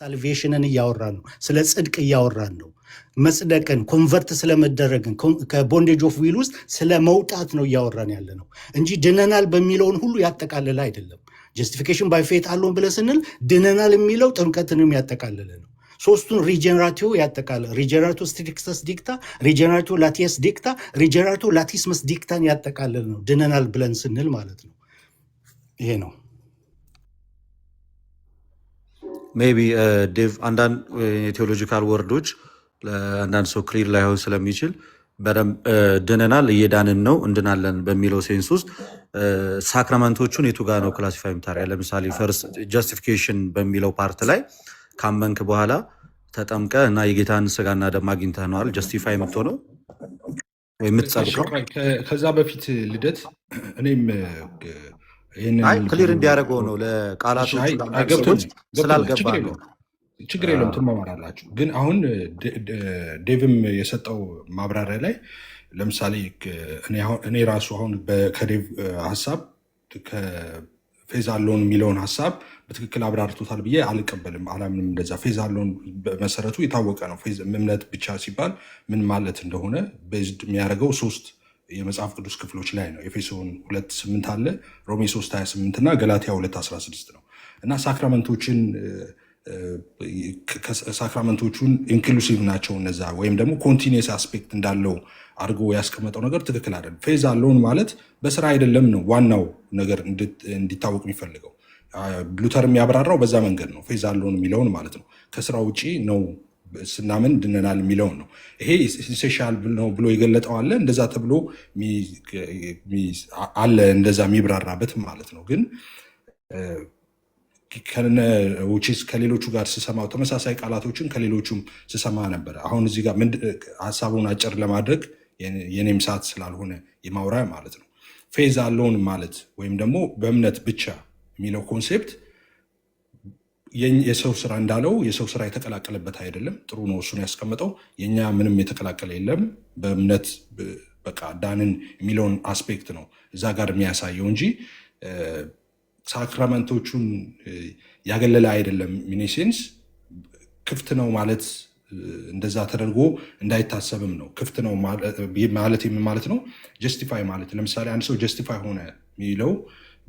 ሳልቬሽንን እያወራን ነው። ስለ ጽድቅ እያወራን ነው። መጽደቅን ኮንቨርት ስለመደረግን ከቦንዴጅ ኦፍ ዊል ውስጥ ስለ መውጣት ነው እያወራን ያለ ነው እንጂ ድነናል በሚለውን ሁሉ ያጠቃልለ አይደለም። ጀስቲፊኬሽን ባይ ፌት አለውን ብለን ስንል ድነናል የሚለው ጥምቀትንም ያጠቃልለ ነው። ሶስቱን ሪጀነራቲቭ ያጠቃልለ ሪጀነራቲቭ ስትሪክተስ ዲክታ፣ ሪጀነራቲቭ ላቲየስ ዲክታ፣ ሪጀነራቲቭ ላቲስመስ ዲክታን ያጠቃልለ ነው ድነናል ብለን ስንል ማለት ነው። ይሄ ነው። ሜቢ ዴቭ አንዳንድ የቴዎሎጂካል ወርዶች ለአንዳንድ ሰው ክሊር ላይሆን ስለሚችል በደንብ ድነናል እየዳንን ነው እንድናለን በሚለው ሴንስ ውስጥ ሳክራመንቶቹን የቱ ጋር ነው ክላሲፋይ የምታደርገው? ለምሳሌ ፈርስት ጀስቲፊኬሽን በሚለው ፓርት ላይ ካመንክ በኋላ ተጠምቀ እና የጌታን ስጋና ደም አግኝተህ ነዋል ጀስቲፋይ የምትሆነው የምትጸድቀው። ከዛ በፊት ልደት እኔም ክሊር እንዲያደርገው ነው ለቃላቶች ስላልገባ ነው። ችግር የለውም ትማማራላችሁ። ግን አሁን ዴቭም የሰጠው ማብራሪያ ላይ ለምሳሌ እኔ ራሱ አሁን ከዴቭ ሀሳብ ከፌዝ አለውን የሚለውን ሀሳብ በትክክል አብራርቶታል ብዬ አልቀበልም፣ አላምንም። እንደዛ ፌዝ አለውን በመሰረቱ የታወቀ ነው። እምነት ብቻ ሲባል ምን ማለት እንደሆነ ቤዝድ የሚያደርገው 3 የመጽሐፍ ቅዱስ ክፍሎች ላይ ነው። ኤፌሶን 2:8 አለ፣ ሮሜ 3:28 እና ገላትያ 2:16 ነው። እና ሳክራመንቶቹን ኢንክሉሲቭ ናቸው እነዛ፣ ወይም ደግሞ ኮንቲኒየስ አስፔክት እንዳለው አድርጎ ያስቀመጠው ነገር ትክክል አይደለም። ፌዝ አለውን ማለት በስራ አይደለም ነው ዋናው ነገር እንዲታወቅ የሚፈልገው። ሉተር የሚያብራራው በዛ መንገድ ነው። ፌዝ አለውን የሚለውን ማለት ነው ከስራ ውጭ ነው ስናምን ድነናል የሚለውን ነው። ይሄ ኢሴንሻል ነው ብሎ የገለጠው አለ፣ እንደዛ ተብሎ አለ እንደዛ የሚብራራበት ማለት ነው። ግን ከሌሎቹ ጋር ስሰማው ተመሳሳይ ቃላቶችን ከሌሎቹም ስሰማ ነበር። አሁን እዚህ ጋር ሀሳቡን አጭር ለማድረግ የኔም ሰዓት ስላልሆነ የማውራያ ማለት ነው። ፌዝ አለውን ማለት ወይም ደግሞ በእምነት ብቻ የሚለው ኮንሴፕት የሰው ስራ እንዳለው የሰው ስራ የተቀላቀለበት አይደለም። ጥሩ ነው እሱን ያስቀመጠው። የኛ ምንም የተቀላቀለ የለም። በእምነት በቃ ዳንን የሚለውን አስፔክት ነው እዛ ጋር የሚያሳየው እንጂ ሳክራመንቶቹን ያገለለ አይደለም። ሚኒሴንስ ክፍት ነው ማለት እንደዛ ተደርጎ እንዳይታሰብም ነው። ክፍት ነው ማለት የምን ማለት ነው? ጀስቲፋይ ማለት ለምሳሌ አንድ ሰው ጀስቲፋይ ሆነ የሚለው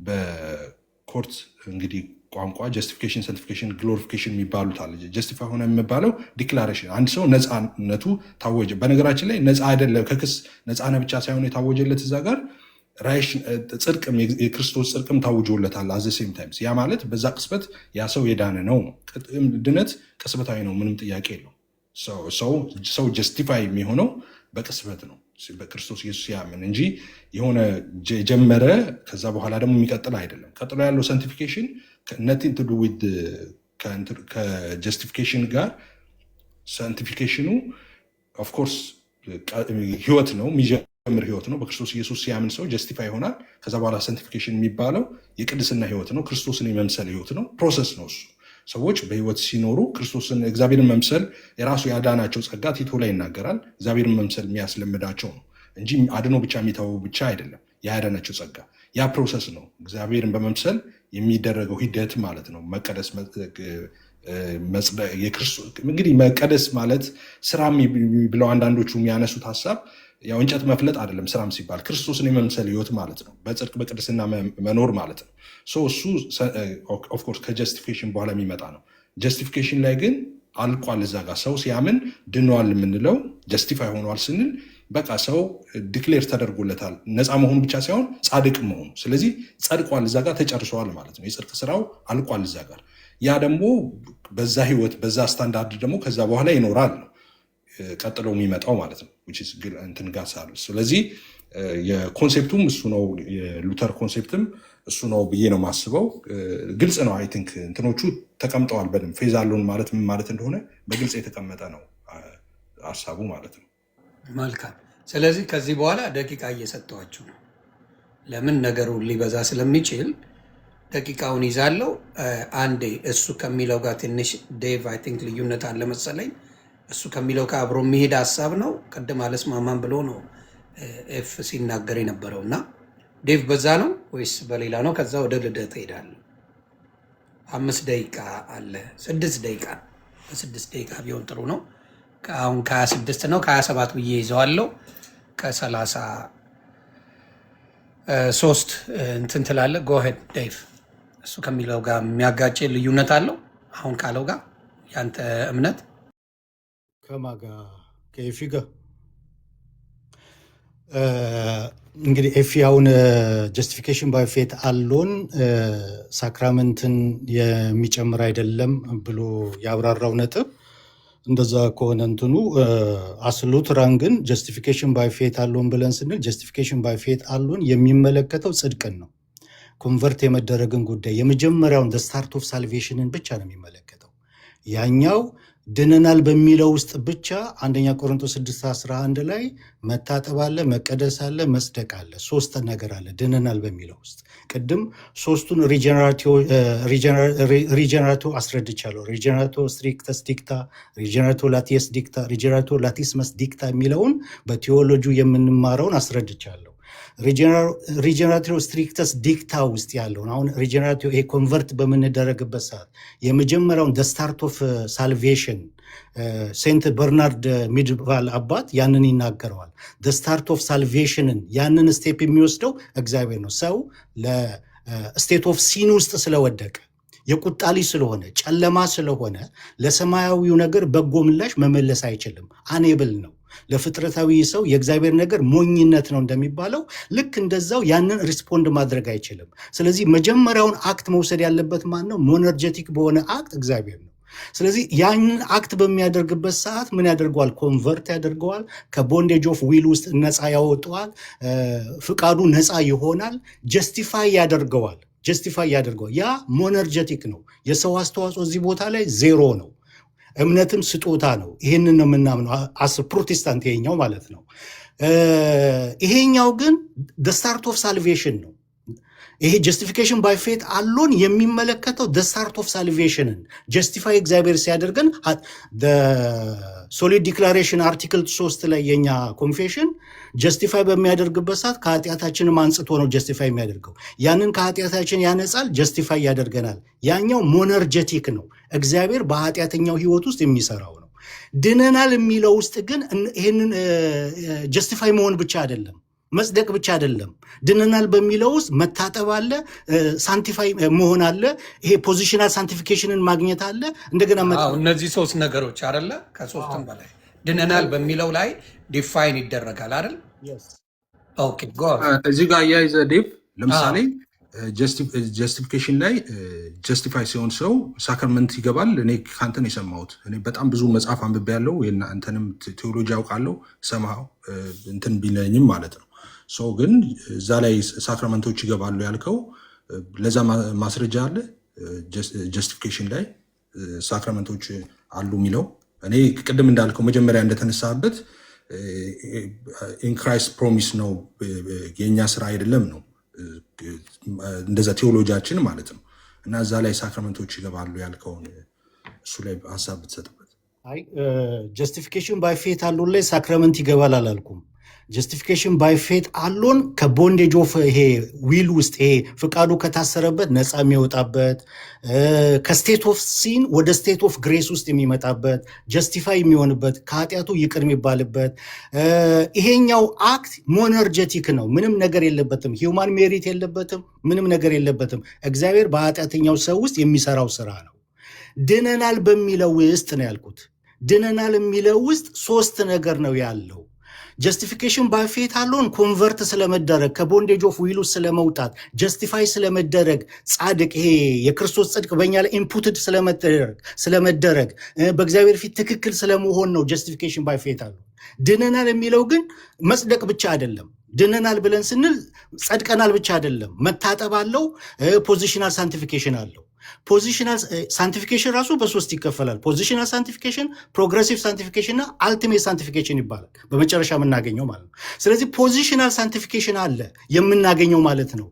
በኮርት እንግዲህ ቋንቋ ጀስቲፊኬሽን፣ ሳንቲፊኬሽን፣ ግሎሪፊኬሽን የሚባሉት አለ። ጀስቲፋይ ሆነ የሚባለው ዲክላሬሽን፣ አንድ ሰው ነፃነቱ ታወጀ። በነገራችን ላይ ነፃ አይደለም ከክስ ነፃ ነህ ብቻ ሳይሆን የታወጀለት እዛ ጋር ጽድቅም የክርስቶስ ጽድቅም ታውጆለታል አዘ ሴም ታይምስ። ያ ማለት በዛ ቅስበት ያ ሰው የዳነ ነው። ድነት ቅስበታዊ ነው፣ ምንም ጥያቄ የለው። ሰው ጀስቲፋይ የሚሆነው በቅስበት ነው በክርስቶስ ኢየሱስ ያምን እንጂ የሆነ ጀመረ ከዛ በኋላ ደግሞ የሚቀጥል አይደለም። ቀጥሎ ያለው ሳንቲፊኬሽን ነቲንግ ቱ ዱ ዊዝ ከጀስቲፊኬሽን ጋር ሳንቲፊኬሽኑ ኦፍኮርስ ህይወት ነው የሚጀምር ህይወት ነው። በክርስቶስ ኢየሱስ ሲያምን ሰው ጀስቲፋይ ይሆናል። ከዛ በኋላ ሳንቲፊኬሽን የሚባለው የቅድስና ህይወት ነው፣ ክርስቶስን የመምሰል ህይወት ነው። ፕሮሰስ ነው እሱ። ሰዎች በህይወት ሲኖሩ ክርስቶስን እግዚአብሔርን መምሰል የራሱ ያዳናቸው ጸጋ ቲቶ ላይ ይናገራል። እግዚአብሔርን መምሰል የሚያስለምዳቸው ነው እንጂ አድኖ ብቻ የሚተው ብቻ አይደለም። ያዳናቸው ጸጋ ያ ፕሮሰስ ነው። እግዚአብሔርን በመምሰል የሚደረገው ሂደት ማለት ነው። መቀደስ እንግዲህ መቀደስ ማለት ስራም ብለው አንዳንዶቹ የሚያነሱት ሀሳብ ያው እንጨት መፍለጥ አይደለም። ስራም ሲባል ክርስቶስን የመምሰል ህይወት ማለት ነው። በጽድቅ በቅድስና መኖር ማለት ነው። እሱ ኦፍኮርስ ከጀስቲፊኬሽን በኋላ የሚመጣ ነው። ጀስቲፊኬሽን ላይ ግን አልቋል። እዛ ጋር ሰው ሲያምን ድነዋል የምንለው ጀስቲፋይ ሆኗል ስንል በቃ ሰው ዲክሌር ተደርጎለታል። ነፃ መሆኑ ብቻ ሳይሆን ጻድቅ መሆኑ። ስለዚህ ጸድቋል፣ እዛ ጋር ተጨርሰዋል ማለት ነው። የጽድቅ ስራው አልቋል እዛ ጋር። ያ ደግሞ በዛ ህይወት በዛ ስታንዳርድ ደግሞ ከዛ በኋላ ይኖራል ነው ቀጥሎ የሚመጣው ማለት ነው። እንትን ጋር ሳሉ ስለዚህ የኮንሴፕቱም እሱ ነው፣ የሉተር ኮንሴፕትም እሱ ነው ብዬ ነው የማስበው። ግልጽ ነው። አይ ቲንክ እንትኖቹ ተቀምጠዋል በደንብ። ፌዝ አለውን ማለት ምን ማለት እንደሆነ በግልጽ የተቀመጠ ነው ሀሳቡ ማለት ነው። መልካም። ስለዚህ ከዚህ በኋላ ደቂቃ እየሰጠዋችሁ ነው። ለምን ነገሩ ሊበዛ ስለሚችል ደቂቃውን ይዛለው። አንዴ እሱ ከሚለው ጋር ትንሽ ዴቭ አይ ቲንክ ልዩነት አለ መሰለኝ። እሱ ከሚለው ጋር አብሮ የሚሄድ ሀሳብ ነው። ቅድም አለስማማን ብሎ ነው ኤፍ ሲናገር የነበረው እና ዴቭ በዛ ነው ወይስ በሌላ ነው? ከዛ ወደ ልደት እሄዳለሁ። 5 ደቂቃ አለ፣ 6 ደቂቃ። በ6 ደቂቃ ቢሆን ጥሩ ነው። አሁን ከ26 ነው፣ ከ27 ብዬ ይዘዋለሁ። ከ33 እንትን ትላለህ። ጎሄድ ዴቭ። እሱ ከሚለው ጋር የሚያጋጭ ልዩነት አለው አሁን ካለው ጋር ያንተ እምነት ከማጋ ከኤፊ ጋር እንግዲህ ኤፊ አሁን ጀስቲፊኬሽን ባይ ፌት አሎን ሳክራመንትን የሚጨምር አይደለም ብሎ ያብራራው ነጥብ እንደዛ ከሆነ እንትኑ አስሉትራን ግን ጀስቲፊኬሽን ባይ ፌት አሎን ብለን ስንል ጀስቲፊኬሽን ባይ ፌት አሎን የሚመለከተው ጽድቅን ነው። ኮንቨርት የመደረግን ጉዳይ የመጀመሪያውን ስታርት ኦፍ ሳልቬሽንን ብቻ ነው የሚመለከተው። ያኛው ድነናል በሚለው ውስጥ ብቻ አንደኛ ቆሮንቶስ 6:11 ላይ መታጠብ አለ፣ መቀደስ አለ፣ መጽደቅ አለ። ሶስት ነገር አለ ድነናል በሚለው ውስጥ። ቅድም ሶስቱን ሪጀነራቶ አስረድቻለሁ። ሪጀነራቶ ስትሪክተስ ዲክታ፣ ሪጀነራቶ ላቲየስ ዲክታ፣ ሪጀነራቶ ላቲስመስ ዲክታ የሚለውን በቴዎሎጂ የምንማረውን አስረድቻለሁ። ሪጀነራቲቭ ስትሪክተስ ዲክታ ውስጥ ያለውን አሁን ሪጀነራቲቭ ይሄ ኮንቨርት በምንደረግበት ሰዓት የመጀመሪያውን ስታርት ኦፍ ሳልቬሽን ሴንት በርናርድ ሚድቫል አባት ያንን ይናገረዋል። ስታርት ኦፍ ሳልቬሽንን ያንን ስቴፕ የሚወስደው እግዚአብሔር ነው። ሰው ለስቴት ኦፍ ሲን ውስጥ ስለወደቀ የቁጣ ልጅ ስለሆነ ጨለማ ስለሆነ ለሰማያዊው ነገር በጎ ምላሽ መመለስ አይችልም። አኔብል ነው። ለፍጥረታዊ ሰው የእግዚአብሔር ነገር ሞኝነት ነው እንደሚባለው ልክ እንደዛው ያንን ሪስፖንድ ማድረግ አይችልም። ስለዚህ መጀመሪያውን አክት መውሰድ ያለበት ማን ነው? ሞነርጀቲክ በሆነ አክት እግዚአብሔር ነው። ስለዚህ ያንን አክት በሚያደርግበት ሰዓት ምን ያደርገዋል? ኮንቨርት ያደርገዋል። ከቦንዴጅ ኦፍ ዊል ውስጥ ነፃ ያወጠዋል። ፍቃዱ ነፃ ይሆናል። ጀስቲፋይ ያደርገዋል። ያ ሞነርጀቲክ ነው። የሰው አስተዋጽኦ እዚህ ቦታ ላይ ዜሮ ነው። እምነትም ስጦታ ነው። ይህንን ነው የምናምነው አስ ፕሮቴስታንት፣ ይሄኛው ማለት ነው። ይሄኛው ግን ስታርት ኦፍ ሳልቬሽን ነው። ይሄ ጀስቲፊኬሽን ባይ ፌት አሎን የሚመለከተው ስታርት ኦፍ ሳልቬሽንን ጀስቲፋይ እግዚአብሔር ሲያደርገን ሶሊድ ዲክላሬሽን አርቲክል 3 ላይ የኛ ኮንፌሽን ጀስቲፋይ በሚያደርግበት ሰዓት ከኃጢአታችንም አንጽቶ ነው ጀስቲፋይ የሚያደርገው። ያንን ከኃጢአታችን ያነጻል፣ ጀስቲፋይ ያደርገናል። ያኛው ሞነርጀቲክ ነው። እግዚአብሔር በኃጢአተኛው ህይወት ውስጥ የሚሰራው ነው። ድነናል የሚለው ውስጥ ግን ይህንን ጀስቲፋይ መሆን ብቻ አይደለም፣ መጽደቅ ብቻ አይደለም። ድነናል በሚለው ውስጥ መታጠብ አለ፣ ሳንቲፋይ መሆን አለ፣ ይሄ ፖዚሽናል ሳንቲፊኬሽንን ማግኘት አለ። እንደገና እነዚህ ሶስት ነገሮች አይደለ? ከሶስትም በላይ ድነናል በሚለው ላይ ዲፋይን ይደረጋል አይደል? ኦኬ እዚህ ጋር አያይዘ ዴቭ ለምሳሌ ጀስቲፊኬሽን ላይ ጀስቲፋይ ሲሆን ሰው ሳክራመንት ይገባል። እኔ ከአንተን የሰማሁት እኔ በጣም ብዙ መጽሐፍ አንብቤ ያለው እንትንም ቴዎሎጂ ያውቃለሁ ሰማው እንትን ቢለኝም ማለት ነው። ሰው ግን እዛ ላይ ሳክራመንቶች ይገባሉ ያልከው ለዛ ማስረጃ አለ? ጀስቲፊኬሽን ላይ ሳክራመንቶች አሉ የሚለው እኔ ቅድም እንዳልከው መጀመሪያ እንደተነሳበት ኢንክራይስት ፕሮሚስ ነው፣ የእኛ ስራ አይደለም ነው እንደዛ ቴዎሎጂያችን ማለት ነው። እና እዛ ላይ ሳክራመንቶች ይገባሉ ያልከውን እሱ ላይ ሀሳብ ብትሰጥበት። አይ ጀስቲፊኬሽን ባይ ፌት አሎን ላይ ሳክራመንት ይገባል አላልኩም። ጀስቲፊኬሽን ባይ ፌት አሎን ከቦንዴጅ ኦፍ ይሄ ዊል ውስጥ ይሄ ፍቃዱ ከታሰረበት ነፃ የሚወጣበት ከስቴት ኦፍ ሲን ወደ ስቴት ኦፍ ግሬስ ውስጥ የሚመጣበት ጀስቲፋይ የሚሆንበት ከኃጢአቱ ይቅር የሚባልበት ይሄኛው አክት ሞነርጀቲክ ነው። ምንም ነገር የለበትም፣ ሂውማን ሜሪት የለበትም፣ ምንም ነገር የለበትም። እግዚአብሔር በኃጢአተኛው ሰው ውስጥ የሚሰራው ስራ ነው። ድነናል በሚለው ውስጥ ነው ያልኩት። ድነናል የሚለው ውስጥ ሶስት ነገር ነው ያለው። ጀስቲፊኬሽን ባይ ፌት አሎን ኮንቨርት ስለመደረግ ከቦንዴጅ ኦፍ ዊሉ ስለመውጣት ጀስቲፋይ ስለመደረግ ጻድቅ ይሄ የክርስቶስ ጽድቅ በእኛ ላይ ኢንፑትድ ስለመደረግ በእግዚአብሔር ፊት ትክክል ስለመሆን ነው ጀስቲፊኬሽን ባይ ፌት አሎን። ድነናል የሚለው ግን መጽደቅ ብቻ አይደለም። ድነናል ብለን ስንል ጸድቀናል ብቻ አይደለም። መታጠብ አለው፣ ፖዚሽናል ሳንቲፊኬሽን አለው። ፖዚሽናል ሳንቲፊኬሽን ራሱ በሶስት ይከፈላል። ፖዚሽናል ሳንቲፊኬሽን፣ ፕሮግሬሲቭ ሳንቲፊኬሽን እና አልቲሜት ሳንቲፊኬሽን ይባላል፣ በመጨረሻ የምናገኘው ማለት ነው። ስለዚህ ፖዚሽናል ሳንቲፊኬሽን አለ የምናገኘው ማለት ነው።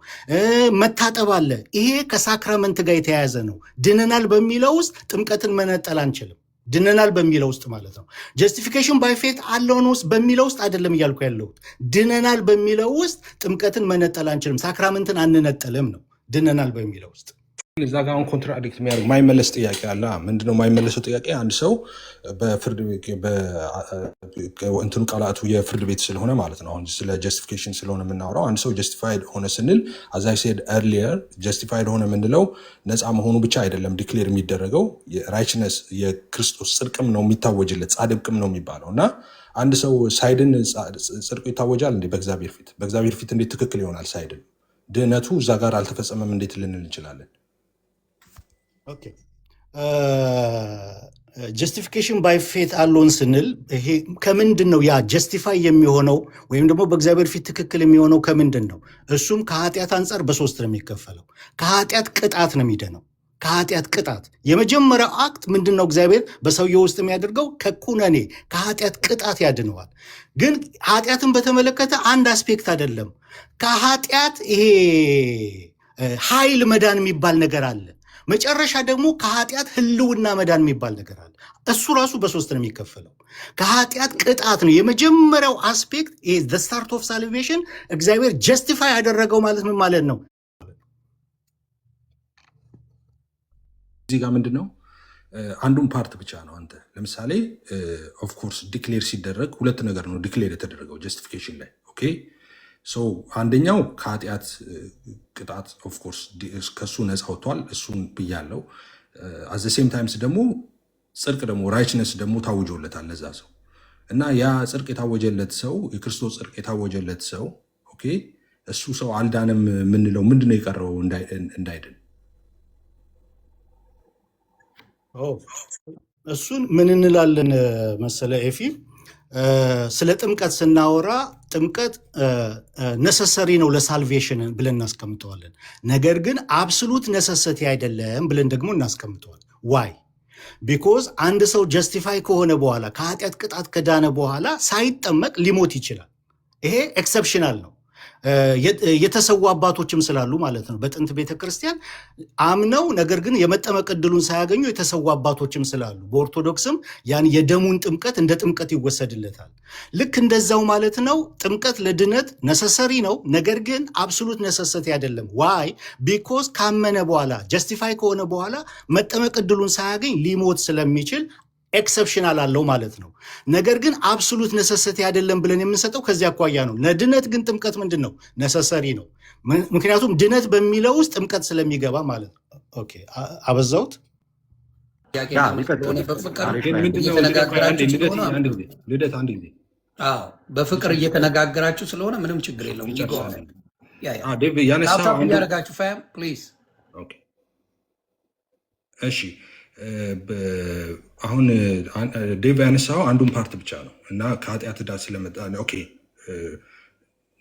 መታጠብ አለ። ይሄ ከሳክራመንት ጋር የተያያዘ ነው። ድነናል በሚለው ውስጥ ጥምቀትን መነጠል አንችልም። ድነናል በሚለው ውስጥ ማለት ነው። ጀስቲፊኬሽን ባይ ፌት አሎን ውስጥ በሚለው ውስጥ አይደለም እያልኩ ያለሁት። ድነናል በሚለው ውስጥ ጥምቀትን መነጠል አንችልም፣ ሳክራመንትን አንነጠልም ነው ድነናል በሚለው ውስጥ እዛ ጋር አሁን ኮንትራዲክት የሚያደርግ ማይመለስ ጥያቄ አለ። ምንድነው ማይመለሰው ጥያቄ? አንድ ሰው በፍርድ እንትኑ ቃላቱ የፍርድ ቤት ስለሆነ ማለት ነው። አሁን ስለ ጀስቲፊኬሽን ስለሆነ የምናወራው አንድ ሰው ጀስቲፋይድ ሆነ ስንል አዝ አይ ሴድ ኤርሊየር ጀስቲፋይድ ሆነ የምንለው ነፃ መሆኑ ብቻ አይደለም ዲክሌር የሚደረገው የራይችነስ የክርስቶስ ጽድቅም ነው የሚታወጅለት፣ ጻድቅም ነው የሚባለው እና አንድ ሰው ሳይድን ጽድቁ ይታወጃል እንዴ? በእግዚአብሔር ፊት እንዴት ትክክል ይሆናል? ሳይድን ድህነቱ እዛ ጋር አልተፈጸመም እንዴት ልንል እንችላለን? ኦኬ ጀስቲፊኬሽን ባይ ፌት አሎን ስንል ይሄ ከምንድን ነው ያ ጀስቲፋይ የሚሆነው ወይም ደግሞ በእግዚአብሔር ፊት ትክክል የሚሆነው ከምንድን ነው? እሱም ከኃጢአት አንጻር በሶስት ነው የሚከፈለው። ከኃጢአት ቅጣት ነው የሚደነው። ከኃጢአት ቅጣት የመጀመሪያው አክት ምንድን ነው? እግዚአብሔር በሰውየው ውስጥ የሚያደርገው ከኩነኔ ከኃጢአት ቅጣት ያድነዋል። ግን ኃጢአትን በተመለከተ አንድ አስፔክት አይደለም። ከኃጢአት ይሄ ኃይል መዳን የሚባል ነገር አለ። መጨረሻ ደግሞ ከኃጢአት ህልውና መዳን የሚባል ነገር አለ። እሱ ራሱ በሶስት ነው የሚከፈለው። ከኃጢአት ቅጣት ነው የመጀመሪያው አስፔክት። ዘ ስታርት ኦፍ ሳልቬሽን እግዚአብሔር ጀስቲፋይ ያደረገው ማለት ምን ማለት ነው? እዚህ ጋር ምንድን ነው አንዱን ፓርት ብቻ ነው። አንተ ለምሳሌ ኦፍኮርስ ዲክሌር ሲደረግ ሁለት ነገር ነው ዲክሌር የተደረገው ጀስቲፊኬሽን ላይ ኦኬ። ሶ አንደኛው ከኃጢአት ቅጣት ኦፍኮርስ ከሱ ነፃ ወጥቷል፣ እሱን ብያለው። አዘ ሴም ታይምስ ደግሞ ጽድቅ ደግሞ ራይችነስ ደግሞ ታውጆለታል ለዛ ሰው እና ያ ጽድቅ የታወጀለት ሰው የክርስቶስ ጽድቅ የታወጀለት ሰው ኦኬ፣ እሱ ሰው አልዳንም የምንለው ምንድነው የቀረው እንዳይድን? እሱን ምን እንላለን መሰለ ኤፊ፣ ስለ ጥምቀት ስናወራ ጥምቀት ነሰሰሪ ነው ለሳልቬሽን ብለን እናስቀምጠዋለን። ነገር ግን አብሶሉት ነሰሰቲ አይደለም ብለን ደግሞ እናስቀምጠዋለን። ዋይ? ቢኮዝ አንድ ሰው ጀስቲፋይ ከሆነ በኋላ ከኃጢአት ቅጣት ከዳነ በኋላ ሳይጠመቅ ሊሞት ይችላል። ይሄ ኤክሰፕሽናል ነው። የተሰዉ አባቶችም ስላሉ ማለት ነው። በጥንት ቤተክርስቲያን አምነው ነገር ግን የመጠመቅ ዕድሉን ሳያገኙ የተሰዉ አባቶችም ስላሉ በኦርቶዶክስም ያን የደሙን ጥምቀት እንደ ጥምቀት ይወሰድለታል። ልክ እንደዛው ማለት ነው። ጥምቀት ለድነት ነሰሰሪ ነው፣ ነገር ግን አብሶሉት ነሰሰቲ አይደለም። ዋይ? ቢኮዝ ካመነ በኋላ ጀስቲፋይ ከሆነ በኋላ መጠመቅ ዕድሉን ሳያገኝ ሊሞት ስለሚችል ኤክሰፕሽናል አለው ማለት ነው። ነገር ግን አብሶሉት ነሰሰቲ አይደለም ብለን የምንሰጠው ከዚህ አኳያ ነው። ለድነት ግን ጥምቀት ምንድን ነው? ነሰሰሪ ነው። ምክንያቱም ድነት በሚለው ውስጥ ጥምቀት ስለሚገባ ማለት ነው። ኦኬ አበዛውት። በፍቅር እየተነጋገራችሁ ስለሆነ ምንም ችግር የለውም። ያረጋችሁ ፋም ፕሊዝ። እሺ አሁን ዴቭ ያነሳው አንዱን ፓርት ብቻ ነው እና ከኃጢአት ዕዳ ስለመጣ ኦኬ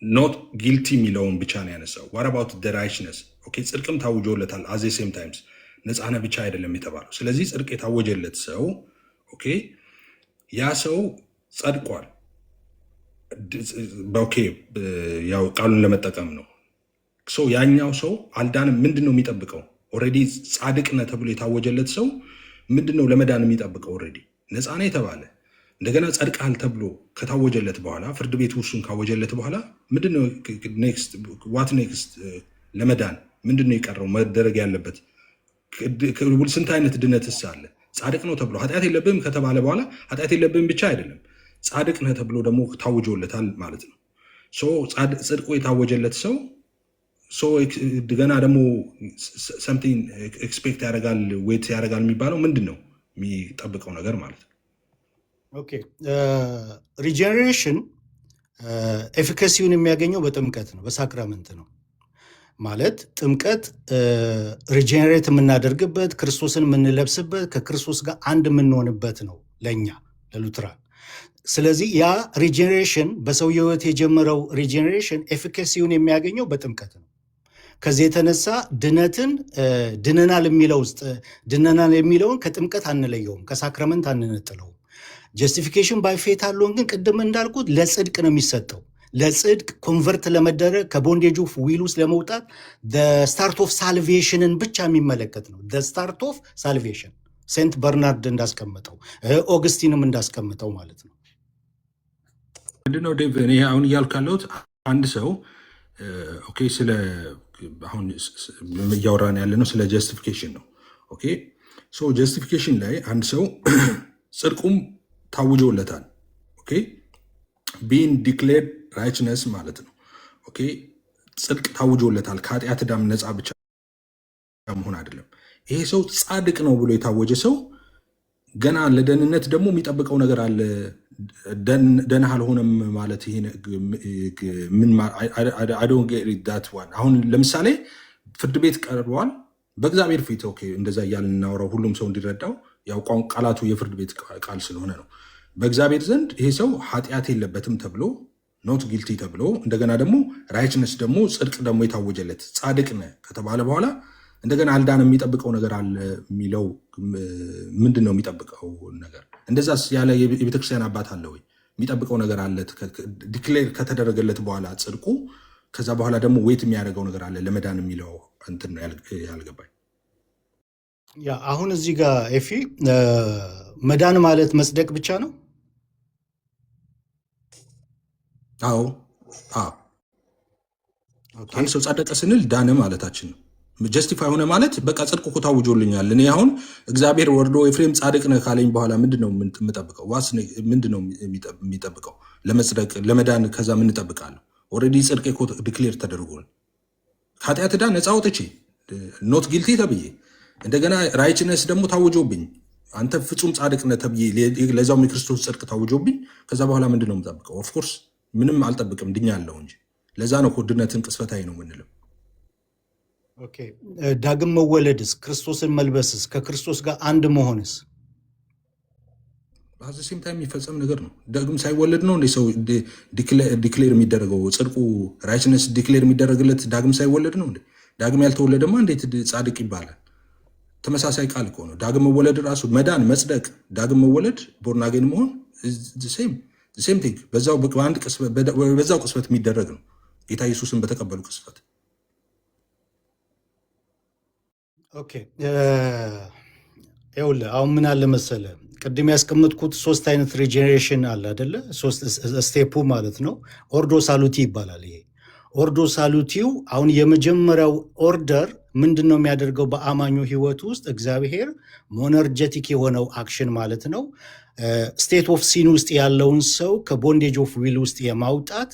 ኖት ጊልቲ የሚለውን ብቻ ነው ያነሳው። ዋት አባውት ደ ራይችነስ? ኦኬ ጽድቅም ታውጆለታል። አዘ ሴም ታይምስ ነፃነ ብቻ አይደለም የተባለው። ስለዚህ ጽድቅ የታወጀለት ሰው ኦኬ ያ ሰው ጸድቋል። ኦኬ ያው ቃሉን ለመጠቀም ነው። ያኛው ሰው አልዳንም። ምንድን ነው የሚጠብቀው? ኦልሬዲ ጻድቅ ነህ ተብሎ የታወጀለት ሰው ምንድን ነው ለመዳን የሚጠብቀው? ኦልሬዲ ነፃ ነህ የተባለ እንደገና ጸድቀሃል ተብሎ ከታወጀለት በኋላ ፍርድ ቤቱ እሱን ካወጀለት በኋላ ምንድነው ኔክስት? ዋት ኔክስት? ለመዳን ምንድነው የቀረው መደረግ ያለበት? ስንት አይነት ድነትስ አለ? ጻድቅ ነው ተብሎ ኃጢአት የለብህም ከተባለ በኋላ ኃጢአት የለብህም ብቻ አይደለም ጻድቅ ነህ ተብሎ ደግሞ ታውጆለታል ማለት ነው። ጽድቁ የታወጀለት ሰው ገና ደግሞ ሰምቲንግ ኤክስፔክት ያደርጋል ዌት ያደርጋል የሚባለው ምንድን ነው የሚጠብቀው ነገር ማለት ነው። ኦኬ ሪጀነሬሽን ኤፊካሲውን የሚያገኘው በጥምቀት ነው፣ በሳክራመንት ነው ማለት ጥምቀት ሪጀነሬት የምናደርግበት ክርስቶስን የምንለብስበት ከክርስቶስ ጋር አንድ የምንሆንበት ነው ለእኛ ለሉትራን። ስለዚህ ያ ሪጀነሬሽን በሰውየው ሕይወት የጀመረው ሪጀነሬሽን ኤፊካሲውን የሚያገኘው በጥምቀት ነው። ከዚህ የተነሳ ድነትን ድነናል የሚለው ውስጥ ድነናል የሚለውን ከጥምቀት አንለየውም፣ ከሳክራመንት አንነጥለውም። ጀስቲፊኬሽን ባይ ፌት አለውን ግን ቅድም እንዳልኩት ለጽድቅ ነው የሚሰጠው። ለጽድቅ ኮንቨርት ለመደረግ ከቦንዴጅ ኦፍ ዊል ውስጥ ለመውጣት ስታርት ኦፍ ሳልቬሽንን ብቻ የሚመለከት ነው። ስታርት ኦፍ ሳልቬሽን ሴንት በርናርድ እንዳስቀመጠው ኦግስቲንም እንዳስቀመጠው ማለት ነው። ምንድነው ዴቭ እኔ አሁን እያልኩ ያለሁት አንድ ሰው ኦኬ ስለ አሁን እያወራን ያለ ነው ስለ ጀስቲፊኬሽን ነው። ኦኬ ሶ ጀስቲፊኬሽን ላይ አንድ ሰው ጽድቁም ታውጆለታል። ኦኬ ቢን ዲክሌርድ ራይችነስ ማለት ነው። ኦኬ ጽድቅ ታውጆለታል። ከኃጢአት ዕዳም ነፃ ብቻ መሆን አይደለም። ይሄ ሰው ጻድቅ ነው ብሎ የታወጀ ሰው ገና ለደህንነት ደግሞ የሚጠብቀው ነገር አለ። ደህና አልሆነም ማለት ይሄ ምን አሁን ለምሳሌ ፍርድ ቤት ቀርበዋል በእግዚአብሔር ፊት። ኦኬ እንደዛ እያልን እናወራው ሁሉም ሰው እንዲረዳው ያው ቃላቱ የፍርድ ቤት ቃል ስለሆነ ነው። በእግዚአብሔር ዘንድ ይሄ ሰው ኃጢአት የለበትም ተብሎ ኖት ጊልቲ ተብሎ እንደገና ደግሞ ራይችነስ ደግሞ ጽድቅ ደግሞ የታወጀለት ጻድቅ ነህ ከተባለ በኋላ እንደገና አልዳን የሚጠብቀው ነገር አለ የሚለው ምንድን ነው? የሚጠብቀው ነገር እንደዛስ ያለ የቤተክርስቲያን አባት አለ ወይ? የሚጠብቀው ነገር አለ ዲክሌር ከተደረገለት በኋላ ጽድቁ፣ ከዛ በኋላ ደግሞ ዌት የሚያደርገው ነገር አለ ለመዳን የሚለው እንትን ነው ያልገባኝ። ያ አሁን እዚህ ጋር ኤፊ መዳን ማለት መጽደቅ ብቻ ነው? አዎ አንድ ሰው ጸደቀ ስንል ዳነ ማለታችን ነው። ጀስቲፋይ ሆነ ማለት በቃ ጽድቅ እኮ ታውጆልኛል። እኔ አሁን እግዚአብሔር ወርዶ ኤፍሬም ጻድቅ ነህ ካለኝ በኋላ ምንድነው የምጠብቀው? ምንድነው የሚጠብቀው? ለመጽደቅ ለመዳን ከዛ ምን እጠብቃለሁ? ኦልሬዲ ጽድቅ እኮ ዲክሌር ተደርጓል። ከኃጢአት ዕዳ ነፃ ወጥቼ ኖት ጊልቲ ተብዬ እንደገና ራይችነስ ደግሞ ታውጆብኝ አንተ ፍጹም ጻድቅ ነህ ተብዬ ለዛውም የክርስቶስ ጽድቅ ታውጆብኝ ከዛ በኋላ ምንድነው የምጠብቀው? ኦፍኮርስ ምንም አልጠብቅም ድኛለሁ እንጂ። ለዛ ነው ድነትን ቅስፈታዊ ነው የምንለው። ኦኬ ዳግም መወለድስ፣ ክርስቶስን መልበስስ፣ ከክርስቶስ ጋር አንድ መሆንስ በዚህም ታይም የሚፈጸም ነገር ነው። ዳግም ሳይወለድ ነው እንደ ሰው ዲክሌር የሚደረገው ጽድቁ ራይችነስ ዲክሌር የሚደረግለት ዳግም ሳይወለድ ነው እንዴ? ዳግም ያልተወለደማ እንዴት ጻድቅ ይባላል? ተመሳሳይ ቃል እኮ ነው። ዳግም መወለድ ራሱ መዳን፣ መጽደቅ፣ ዳግም መወለድ ቦርናጌን መሆን ሴም ቲንግ በዛው ቅስፈት የሚደረግ ነው። ጌታ ኢየሱስን በተቀበሉ ቅስፈት። ኦኬ ይኸውልህ አሁን ምን አለ መሰለህ፣ ቅድም ያስቀመጥኩት 3 አይነት ሪጀኔሬሽን አለ አይደለ? 3 ስቴፑ ማለት ነው። ኦርዶ ሳሉቲ ይባላል። ይሄ ኦርዶ ሳሉቲው አሁን የመጀመሪያው ኦርደር ምንድን ነው የሚያደርገው? በአማኙ ህይወት ውስጥ እግዚአብሔር ሞነርጀቲክ የሆነው አክሽን ማለት ነው ስቴት ኦፍ ሲን ውስጥ ያለውን ሰው ከቦንዴጅ ኦፍ ዊል ውስጥ የማውጣት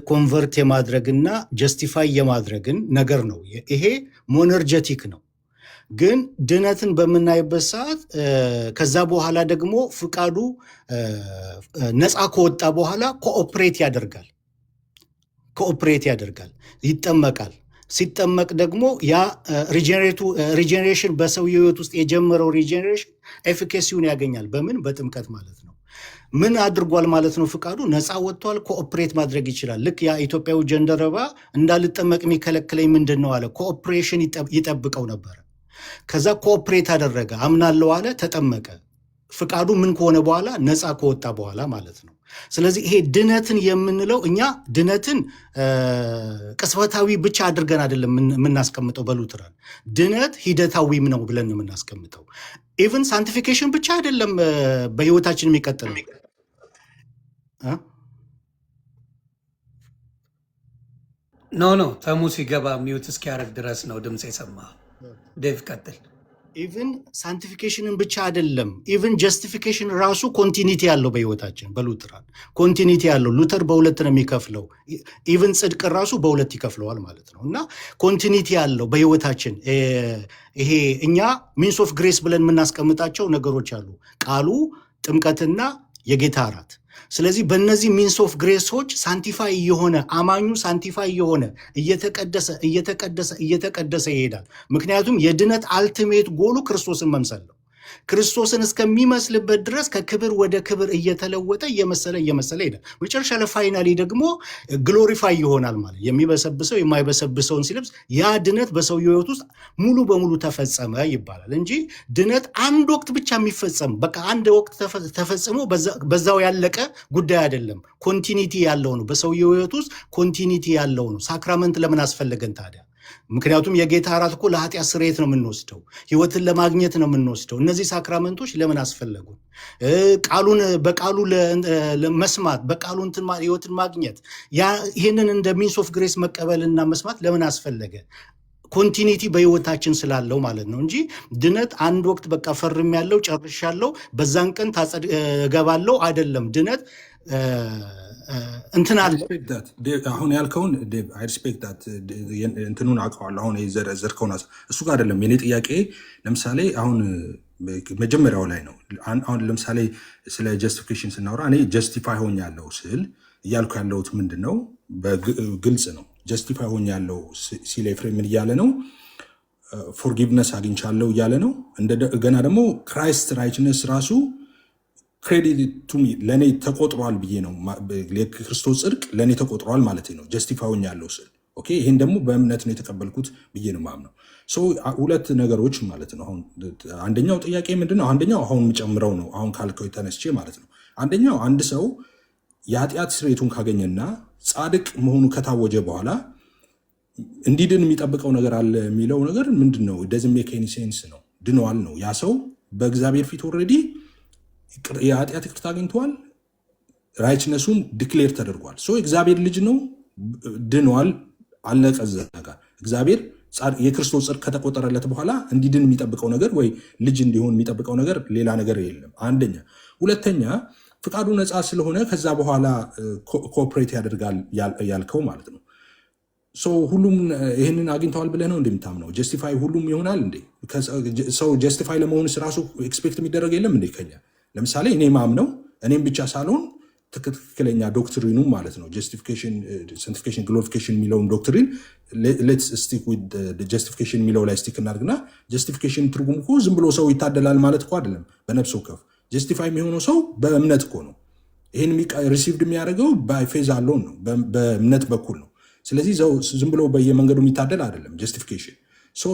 ኮንቨርት የማድረግና ጀስቲፋይ የማድረግን ነገር ነው። ይሄ ሞነርጀቲክ ነው። ግን ድነትን በምናይበት ሰዓት ከዛ በኋላ ደግሞ ፍቃዱ ነፃ ከወጣ በኋላ ኮኦፕሬት ያደርጋል፣ ይጠመቃል። ሲጠመቅ ደግሞ ያ ሪጀኔሬሽን በሰው ህይወት ውስጥ የጀመረው ሪጀኔሬሽን ኤፊኬሲውን ያገኛል። በምን? በጥምቀት ማለት ነው። ምን አድርጓል ማለት ነው? ፍቃዱ ነፃ ወጥቷል። ኮኦፕሬት ማድረግ ይችላል። ልክ ያ ኢትዮጵያዊ ጀንደረባ እንዳልጠመቅ የሚከለክለኝ ምንድን ነው አለ። ኮኦፕሬሽን ይጠብቀው ነበረ። ከዛ ኮኦፕሬት አደረገ፣ አምናለው አለ፣ ተጠመቀ። ፍቃዱ ምን ከሆነ በኋላ ነፃ ከወጣ በኋላ ማለት ነው። ስለዚህ ይሄ ድነትን የምንለው እኛ ድነትን ቅስፈታዊ ብቻ አድርገን አይደለም የምናስቀምጠው። በሉትራን ድነት ሂደታዊም ነው ብለን የምናስቀምጠው። ኢቨን ሳንቲፊኬሽን ብቻ አይደለም በህይወታችን የሚቀጥለው። ኖ ተሙ ሲገባ ሚዩት እስኪያደርግ ድረስ ነው ድምፅ የሰማ። ዴቭ ቀጥል። ኢቨን ሳንቲፊኬሽንን ብቻ አይደለም፣ ኢቨን ጀስቲፊኬሽን ራሱ ኮንቲኒቲ ያለው በህይወታችን በሉትራን ኮንቲኒቲ ያለው። ሉተር በሁለት ነው የሚከፍለው። ኢቨን ጽድቅ ራሱ በሁለት ይከፍለዋል ማለት ነው። እና ኮንቲኒቲ ያለው በህይወታችን ይሄ እኛ ሚንስ ኦፍ ግሬስ ብለን የምናስቀምጣቸው ነገሮች አሉ፣ ቃሉ፣ ጥምቀትና የጌታ እራት። ስለዚህ በእነዚህ ሚንስ ኦፍ ግሬሶች ሳንቲፋይ የሆነ አማኙ ሳንቲፋይ የሆነ እየተቀደሰ ይሄዳል። ምክንያቱም የድነት አልቲሜት ጎሉ ክርስቶስን መምሰል ነው። ክርስቶስን እስከሚመስልበት ድረስ ከክብር ወደ ክብር እየተለወጠ እየመሰለ ይሄዳል። መጨረሻ ለፋይናሊ ደግሞ ግሎሪፋይ ይሆናል ማለት የሚበሰብሰው የማይበሰብሰውን ሲለብስ ያ ድነት በሰው ህይወት ውስጥ ሙሉ በሙሉ ተፈጸመ ይባላል እንጂ ድነት አንድ ወቅት ብቻ የሚፈጸም በቃ አንድ ወቅት ተፈጽሞ በዛው ያለቀ ጉዳይ አይደለም። ኮንቲኒቲ ያለው ነው። በሰው ህይወት ውስጥ ኮንቲኒቲ ያለው ነው። ሳክራመንት ለምን አስፈለገን ታዲያ? ምክንያቱም የጌታ እራት እኮ ለኃጢአት ስርየት ነው የምንወስደው፣ ህይወትን ለማግኘት ነው የምንወስደው። እነዚህ ሳክራመንቶች ለምን አስፈለጉ? ቃሉን በቃሉ መስማት፣ በቃሉ ህይወትን ማግኘት፣ ይህንን እንደ ሚንስ ኦፍ ግሬስ መቀበልና መስማት ለምን አስፈለገ? ኮንቲኒቲ በህይወታችን ስላለው ማለት ነው እንጂ ድነት አንድ ወቅት በቃ ፈርም ያለው ጨርሻለሁ በዛን ቀን እገባለሁ አይደለም። ድነት እንትን አለ። አሁን ያልከውን አይ ሪስፔክት ዳት እንትኑን አውቀዋለሁ። አሁን የዘረዘርከውን እሱ ጋር አይደለም የኔ ጥያቄ። ለምሳሌ አሁን መጀመሪያው ላይ ነው። አሁን ለምሳሌ ስለ ጀስቲፊኬሽን ስናወራ እኔ ጀስቲፋይ ሆኛለሁ ስል እያልኩ ያለሁት ምንድን ነው? በግልጽ ነው። ጀስቲፋይ ሆኛለሁ ሲል ኤፍሬም ምን እያለ ነው? ፎርጊቭነስ አግኝቻለሁ እያለ ነው። እንደገና ደግሞ ክራይስት ራይትነስ ራሱ ክሬዲት ቱ ሚ ለእኔ ተቆጥሯል ብዬ ነው። የክርስቶስ ጽድቅ ለእኔ ተቆጥሯል ማለት ነው ጀስቲፋይ ሆኛለሁ ስል። ኦኬ፣ ይህን ደግሞ በእምነት ነው የተቀበልኩት ብዬ ነው ማምነው። ሁለት ነገሮች ማለት ነው። አሁን አንደኛው ጥያቄ ምንድን ነው? አንደኛው አሁን የምጨምረው ነው አሁን ካልከው የተነስቼ ማለት ነው። አንደኛው አንድ ሰው የኃጢአት ስርየቱን ካገኘና ጻድቅ መሆኑ ከታወጀ በኋላ እንዲድን የሚጠብቀው ነገር አለ የሚለው ነገር ምንድን ነው? ደዝም ሜክ ኤኒ ሴንስ ነው። ድነዋል ነው ያ ሰው በእግዚአብሔር ፊት ኦልሬዲ የኃጢአት ይቅርታ አግኝተዋል። ራይችነሱን ዲክሌር ተደርጓል። እግዚአብሔር ልጅ ነው፣ ድነዋል፣ አለቀ እዛ ጋር። እግዚአብሔር የክርስቶስ ጽድቅ ከተቆጠረለት በኋላ እንዲድን የሚጠብቀው ነገር ወይ ልጅ እንዲሆን የሚጠብቀው ነገር ሌላ ነገር የለም። አንደኛ። ሁለተኛ ፍቃዱ ነፃ ስለሆነ ከዛ በኋላ ኮኦፕሬት ያደርጋል ያልከው ማለት ነው። ሁሉም ይህንን አግኝተዋል ብለህ ነው እንደምታምነው? ጀስቲፋይ ሁሉም ይሆናል እንዴ? ሰው ጀስቲፋይ ለመሆንስ ራሱ ኤክስፔክት የሚደረግ የለም እንዴ ከኛ? ለምሳሌ እኔ ማምነው እኔም ብቻ ሳልሆን ትክክለኛ ዶክትሪኑ ማለት ነው ጀስቲፊኬሽን፣ ሳንቲፊኬሽን፣ ግሎሪፊኬሽን የሚለውን ዶክትሪን ሌትስ ስቲክ ዊዝ ጀስቲፊኬሽን የሚለው ላይ ስቲክ እናድርግና ጀስቲፊኬሽን ትርጉም እኮ ዝም ብሎ ሰው ይታደላል ማለት እኮ አይደለም። በነፍስ ወከፍ ጀስቲፋይ የሚሆነው ሰው በእምነት እኮ ነው። ይህን ሪሲቭድ የሚያደርገው በፌዝ አለውን ነው፣ በእምነት በኩል ነው። ስለዚህ ዝም ብሎ በየመንገዱ የሚታደል አይደለም። ጀስቲፊኬሽን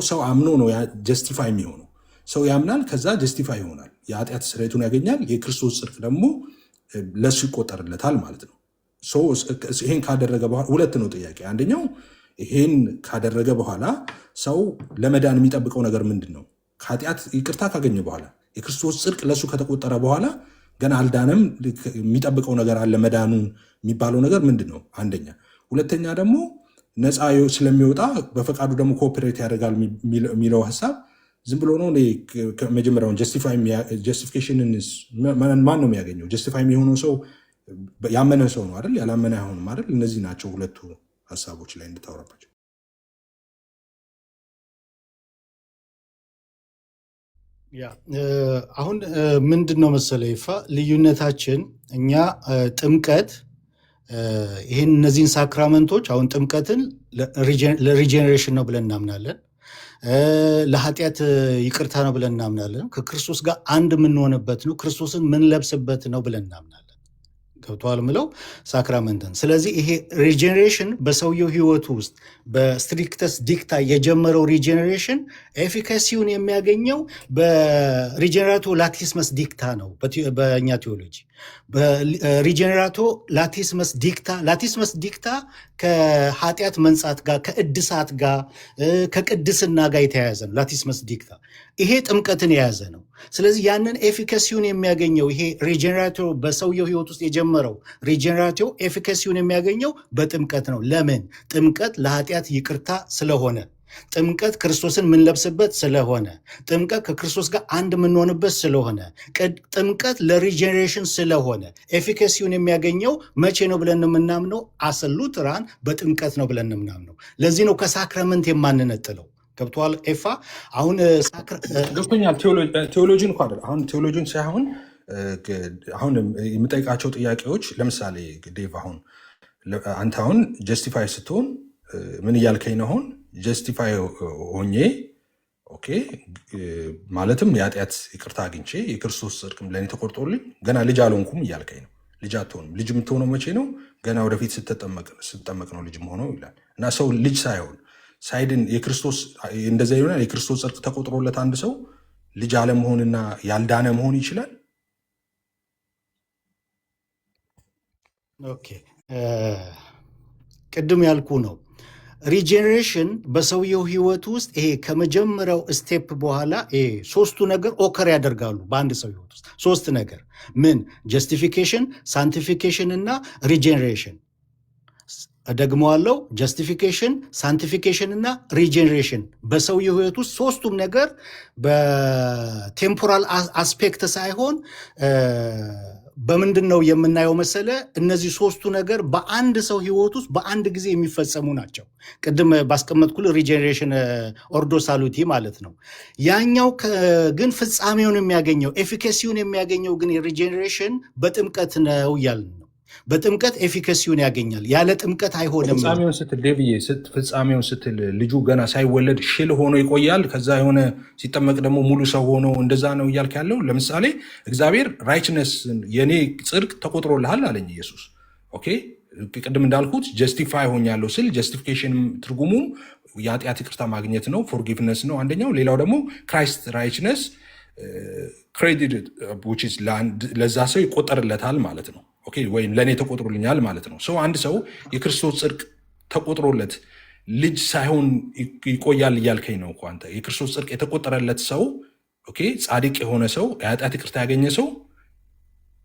ሰው አምኖ ነው ጀስቲፋይ የሚሆነው። ሰው ያምናል፣ ከዛ ጀስቲፋይ ይሆናል፣ የኃጢአት ስርየቱን ያገኛል። የክርስቶስ ጽድቅ ደግሞ ለሱ ይቆጠርለታል ማለት ነው። ይሄን ካደረገ በኋላ ሁለት ነው ጥያቄ። አንደኛው ይሄን ካደረገ በኋላ ሰው ለመዳን የሚጠብቀው ነገር ምንድን ነው? ከኃጢአት ይቅርታ ካገኘ በኋላ የክርስቶስ ጽድቅ ለሱ ከተቆጠረ በኋላ ገና አልዳነም፣ የሚጠብቀው ነገር አለ። መዳኑ የሚባለው ነገር ምንድን ነው? አንደኛ። ሁለተኛ ደግሞ ነፃ ስለሚወጣ በፈቃዱ ደግሞ ኮኦፕሬት ያደርጋል የሚለው ሀሳብ ዝም ብሎ ነው። መጀመሪያውን ጀስቲፊኬሽንን ማን ነው የሚያገኘው? ጀስቲፋይ የሚሆነው ሰው ያመነ ሰው ነው አይደል? ያላመነ አይሆንም አይደል? እነዚህ ናቸው ሁለቱ ሀሳቦች ላይ እንድታወራባቸው። አሁን ምንድን ነው መሰለ ይፋ ልዩነታችን፣ እኛ ጥምቀት ይህን እነዚህን ሳክራመንቶች አሁን ጥምቀትን ለሪጀኔሬሽን ነው ብለን እናምናለን። ለኃጢአት ይቅርታ ነው ብለን እናምናለን። ከክርስቶስ ጋር አንድ የምንሆንበት ነው፣ ክርስቶስን ምንለብስበት ነው ብለን እናምናለን። ገብቶሃል ምለው ሳክራመንትን። ስለዚህ ይሄ ሪጀኔሬሽን በሰውየው ህይወቱ ውስጥ በስትሪክተስ ዲክታ የጀመረው ሪጀኔሬሽን ኤፊካሲውን የሚያገኘው በሪጀኔራቶ ላቲስመስ ዲክታ ነው። በእኛ ቴዎሎጂ በሪጀኔራቶ ላቲስመስ ዲክታ ከኃጢአት መንጻት ጋር፣ ከእድሳት ጋር፣ ከቅድስና ጋር የተያያዘ ነው። ላቲስመስ ዲክታ ይሄ ጥምቀትን የያዘ ነው። ስለዚህ ያንን ኤፊካሲውን የሚያገኘው ይሄ ሪጀኔራቶ በሰውየው ህይወት ውስጥ የጀመረው ሪጀኔራቶ ኤፊካሲውን የሚያገኘው በጥምቀት ነው። ለምን? ጥምቀት ለኃጢአት ይቅርታ ስለሆነ፣ ጥምቀት ክርስቶስን የምንለብስበት ስለሆነ፣ ጥምቀት ከክርስቶስ ጋር አንድ የምንሆንበት ስለሆነ፣ ጥምቀት ለሪጀኔሬሽን ስለሆነ ኤፊካሲውን የሚያገኘው መቼ ነው ብለን የምናምነው? አሰሉትራን በጥምቀት ነው ብለን የምናምነው። ለዚህ ነው ከሳክራመንት የማንነጥለው። ገብቶሃል ኤፋ? አሁን ገብቶኛል። ቴዎሎጂን እኮ አይደል አሁን ቴዎሎጂን ሳይሆን አሁን የምጠይቃቸው ጥያቄዎች ለምሳሌ ዴቭ አሁን አንተ አሁን ጀስቲፋይ ስትሆን ምን እያልከኝ ነው? አሁን ጀስቲፋይ ሆኜ ኦኬ ማለትም የኃጢአት ይቅርታ አግኝቼ የክርስቶስ ጽድቅም ለእኔ ተቆርጦልኝ ገና ልጅ አልሆንኩም እያልከኝ ነው። ልጅ አትሆንም። ልጅ የምትሆነው መቼ ነው? ገና ወደፊት ስትጠመቅ ነው ልጅ መሆነው ይላል። እና ሰው ልጅ ሳይሆን ሳይድን የክርስቶስ እንደዛ ይሆናል። የክርስቶስ ጽድቅ ተቆጥሮለት አንድ ሰው ልጅ አለመሆንና ያልዳነ መሆን ይችላል። ኦኬ ቅድም ያልኩ ነው። ሪጀኔሬሽን በሰውየው ህይወት ውስጥ ይሄ ከመጀመሪያው ስቴፕ በኋላ ይሄ ሶስቱ ነገር ኦከር ያደርጋሉ በአንድ ሰው ህይወት ውስጥ ሶስት ነገር ምን? ጀስቲፊኬሽን፣ ሳንቲፊኬሽን እና ሪጀኔሬሽን። ደግመዋለው፣ ጀስቲፊኬሽን፣ ሳንቲፊኬሽን እና ሪጀኔሬሽን በሰውየው ህይወት ውስጥ ሶስቱም ነገር በቴምፖራል አስፔክት ሳይሆን በምንድን ነው የምናየው መሰለ? እነዚህ ሶስቱ ነገር በአንድ ሰው ህይወት ውስጥ በአንድ ጊዜ የሚፈጸሙ ናቸው። ቅድም ባስቀመጥኩል ሪጀኔሬሽን ኦርዶ ሳሉቲ ማለት ነው። ያኛው ግን ፍጻሜውን የሚያገኘው ኤፊካሲውን የሚያገኘው ግን የሪጀኔሬሽን በጥምቀት ነው እያልን ነው። በጥምቀት ኤፊካሲውን ያገኛል። ያለ ጥምቀት አይሆንም። ፍጻሜውን ስትል ዴቪዬ፣ ፍጻሜውን ስትል ልጁ ገና ሳይወለድ ሽል ሆኖ ይቆያል። ከዛ የሆነ ሲጠመቅ ደግሞ ሙሉ ሰው ሆኖ እንደዛ ነው እያልክ ያለው። ለምሳሌ እግዚአብሔር ራይችነስ የኔ ጽድቅ ተቆጥሮልሃል አለኝ ኢየሱስ። ኦኬ፣ ቅድም እንዳልኩት ጀስቲፋይ ሆኛለሁ ስል ጀስቲፊኬሽን ትርጉሙ የኃጢአት ይቅርታ ማግኘት ነው፣ ፎርጊቭነስ ነው አንደኛው። ሌላው ደግሞ ክራይስት ራይችነስ ክሬዲት ለዛ ሰው ይቆጠርለታል ማለት ነው። ኦኬ፣ ወይም ለእኔ ተቆጥሮልኛል ማለት ነው። ሰው አንድ ሰው የክርስቶስ ጽድቅ ተቆጥሮለት ልጅ ሳይሆን ይቆያል እያልከኝ ነው እኮ አንተ። የክርስቶስ ጽድቅ የተቆጠረለት ሰው ኦኬ፣ ጻድቅ የሆነ ሰው የኃጢአት ይቅርታ ያገኘ ሰው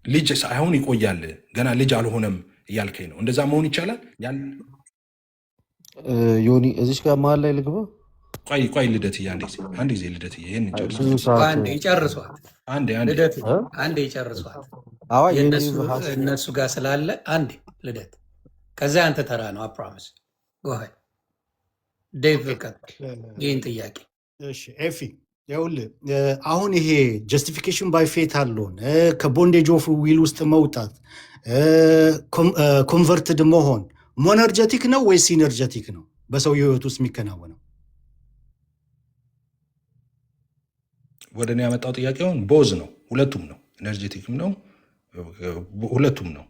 ልጅ ሳይሆን ይቆያል፣ ገና ልጅ አልሆነም እያልከኝ ነው። እንደዛ መሆን ይቻላል? ዮኒ እዚች ጋር መሀል ላይ ልግባ። ቆይ ልደትዬ፣ አንድ ጊዜ ልደትዬ፣ ይህን ጨርሷት። አንዴ ጨርሷት። እነሱ ጋር ስላለ አንዴ ልደት፣ ከዚያ አንተ ተራ ነው። አፕሮሚስ ጎሀ ዴቭ ቀጥል ይህን ጥያቄ። ኤፊ ይኸውልህ አሁን ይሄ ጀስቲፊኬሽን ባይ ፌት አለውን ከቦንዴጅ ኦፍ ዊል ውስጥ መውጣት ኮንቨርትድ መሆን ሞነርጀቲክ ነው ወይስ ሲነርጀቲክ ነው በሰው ህይወት ውስጥ የሚከናወነው? ወደ እኔ ያመጣው ጥያቄውን ቦዝ ነው። ሁለቱም ነው፣ ኤነርጄቲክም ነው፣ ሁለቱም ነው።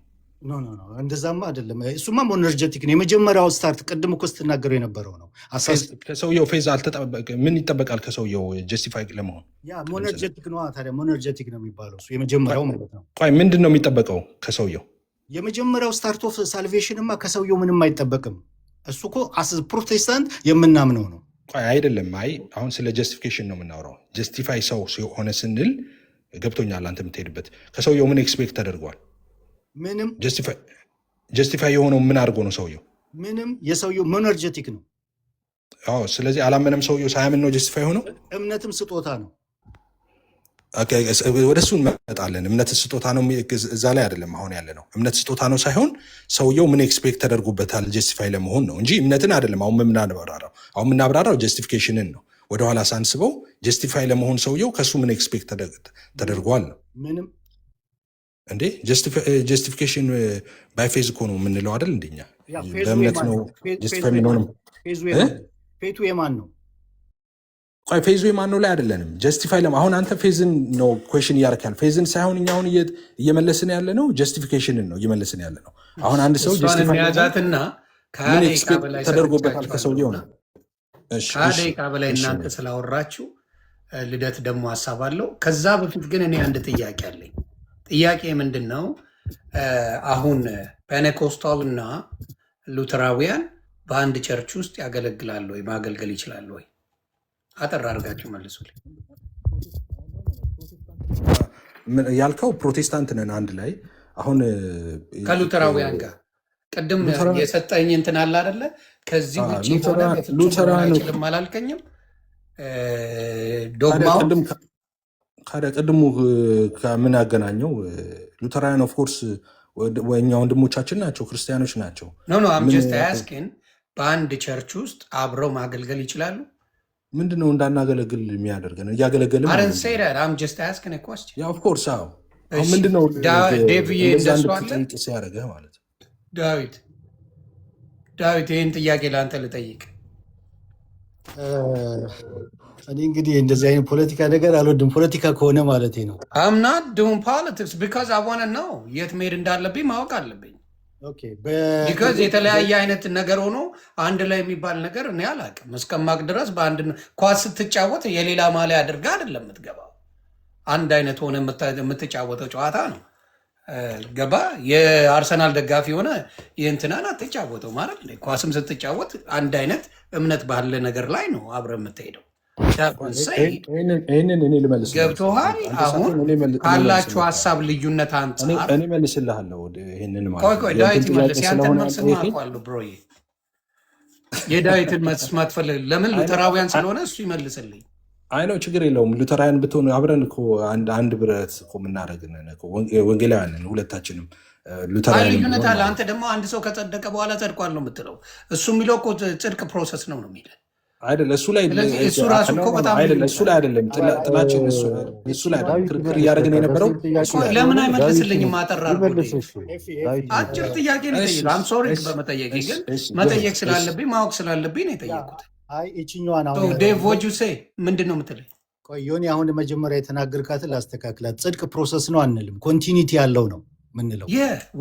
እንደዛማ አይደለም። እሱማ ሞነርጀቲክ ነው። የመጀመሪያው ስታርት ቅድም እኮ ስትናገረው የነበረው ነው። ከሰውየው ፌዝ ምን ይጠበቃል? ከሰውየው ጀስቲፋይ ለመሆን ያ ሞነርጀቲክ ነው። ታዲያ ሞነርጀቲክ ነው የሚባለው እሱ የመጀመሪያው ማለት ነው። ቆይ ምንድን ነው የሚጠበቀው ከሰውየው? የመጀመሪያው ስታርት ኦፍ ሳልቬሽንማ ከሰውየው ምንም አይጠበቅም። እሱ እኮ አስ ፕሮቴስታንት የምናምነው ነው። አይደለም። አሁን ስለ ጀስቲፊኬሽን ነው የምናወራው። ጀስቲፋይ ሰው ሆነ ስንል ገብቶኛል አንተ የምትሄድበት። ከሰውየው ምን ኤክስፔክት ተደርጓል? ምንም። ጀስቲፋይ የሆነው ምን አድርጎ ነው ሰውየው? ምንም። የሰውየው ሞነርጀቲክ ነው። ስለዚህ አላመነም ሰውየው። ሳያምን ነው ጀስቲፋይ ሆነው። እምነትም ስጦታ ነው። ወደ እሱ እንመጣለን። እምነት ስጦታ ነው፣ እዛ ላይ አይደለም አሁን ያለ ነው። እምነት ስጦታ ነው ሳይሆን ሰውየው ምን ኤክስፔክት ተደርጎበታል ጀስቲፋይ ለመሆን ነው እንጂ እምነትን አይደለም። አሁን የምናብራራው ጀስቲፊኬሽንን ነው። ወደኋላ ሳንስበው ጀስቲፋይ ለመሆን ሰውየው ከእሱ ምን ኤክስፔክት ተደርጓል ነው። ምንም እንዴ ጀስቲፊኬሽን ባይ ፌዝ እኮ ነው የምንለው አይደል? እንደኛ በእምነት ነው ጀስቲፋይ የምንሆነው። ፌቱ የማን ነው? ቆይ ፌዙ የማን ነው ላይ አይደለንም። ጀስቲፋይ አሁን አንተ ፌዝን ነው ኩዌሽን እያደረክ ፌዝን ሳይሆን እኛ አሁን እየመለስን ያለ ነው ጀስቲፊኬሽንን ነው እየመለስን ያለ ነው። አሁን አንድ ሰው ያዛትና ተደርጎበታል ከሰውየው ነው። ከደቂቃ በላይ እናንተ ስላወራችሁ ልደት ደግሞ ሀሳብ አለው። ከዛ በፊት ግን እኔ አንድ ጥያቄ አለኝ። ጥያቄ ምንድን ነው? አሁን ፔኔኮስታል እና ሉተራውያን በአንድ ቸርች ውስጥ ያገለግላሉ ወይ ማገልገል ይችላሉ ወይ? አጠር አድርጋችሁ መልሱልኝ። ያልከው ፕሮቴስታንት ነን አንድ ላይ አሁን ከሉተራውያን ጋር ቅድም የሰጠኝ እንትን አለ አይደለ? ከዚህ ውጭ አይችልም አላልከኝም? ዶግማው ቅድሙ ከምን ያገናኘው? ሉተራውያን ኦፍኮርስ እኛ ወንድሞቻችን ናቸው፣ ክርስቲያኖች ናቸው። ኖ አም ጀስት አስኪንግ በአንድ ቸርች ውስጥ አብረው ማገልገል ይችላሉ? ምንድነው እንዳናገለግል የሚያደርገን? እያገለገልን ኦፍኮርስ። ምንድነው ሲያደርገህ ማለት ዳዊት ይህን ጥያቄ ለአንተ ልጠይቅ። እኔ እንግዲህ እንደዚህ አይነት ፖለቲካ ነገር አልወድም። ፖለቲካ ከሆነ ማለት ነው አምናት ዱን ፖለቲክስ ቢካዝ አይ ዋንት ቱ ኖው የት መሄድ እንዳለብኝ ማወቅ አለብኝ። ቢካዝ የተለያየ አይነት ነገር ሆኖ አንድ ላይ የሚባል ነገር እኔ አላውቅም። እስከማቅ ድረስ በአንድ ኳስ ስትጫወት የሌላ ማሊያ አድርጋ አይደለም የምትገባው። አንድ አይነት ሆነ የምትጫወተው ጨዋታ ነው። ገባ የአርሰናል ደጋፊ የሆነ የእንትናን አትጫወተው ማለት ነው። ኳስም ስትጫወት አንድ አይነት እምነት ባለ ነገር ላይ ነው አብረ የምትሄደው። ይህንን እኔ ልመልስ ገብቶሃል? አሁን ካላችሁ ሀሳብ ልዩነት አንጻር እኔ መልስልሃለሁ። ይህንን ቆይ ዳዊት ይመልስ። ያንተን መልስ ማቋለሁ ብሮዬ። የዳዊትን መልስ ማትፈልግ ለምን? ሉተራውያን ስለሆነ እሱ ይመልስልኝ። አይ ነው ችግር የለውም። ሉተራውያን ብትሆኑ አብረን እኮ አንድ ብረት እኮ የምናደርግን ወንጌላውያንን ሁለታችንም ሉተራውያን ልዩነት አለ። አንተ ደግሞ አንድ ሰው ከጸደቀ በኋላ ጸድቋል ነው የምትለው። እሱ የሚለው እኮ ጽድቅ ፕሮሰስ ነው ነው የሚለው አይደለ? እሱ ላይ እሱ ራሱ እኮ በጣም እሱ ላይ አይደለም ጥላችን እሱ ላይ ክርክር እያደረግን የነበረው። ለምን አይመልስልኝም? አጠራ አጭር ጥያቄ ነው የጠየቁት። አም ሶሪ በመጠየቄ ግን መጠየቅ ስላለብኝ ማወቅ ስላለብኝ ነው የጠየቁት። ይችኛዋን ዴቭ ቮጁሴ ምንድን ነው የምትለኝ? ቆይ ዮኒ አሁን መጀመሪያ የተናገርካትን ላስተካክላት። ጽድቅ ፕሮሰስ ነው አንልም፣ ኮንቲኒቲ ያለው ነው ምንለው።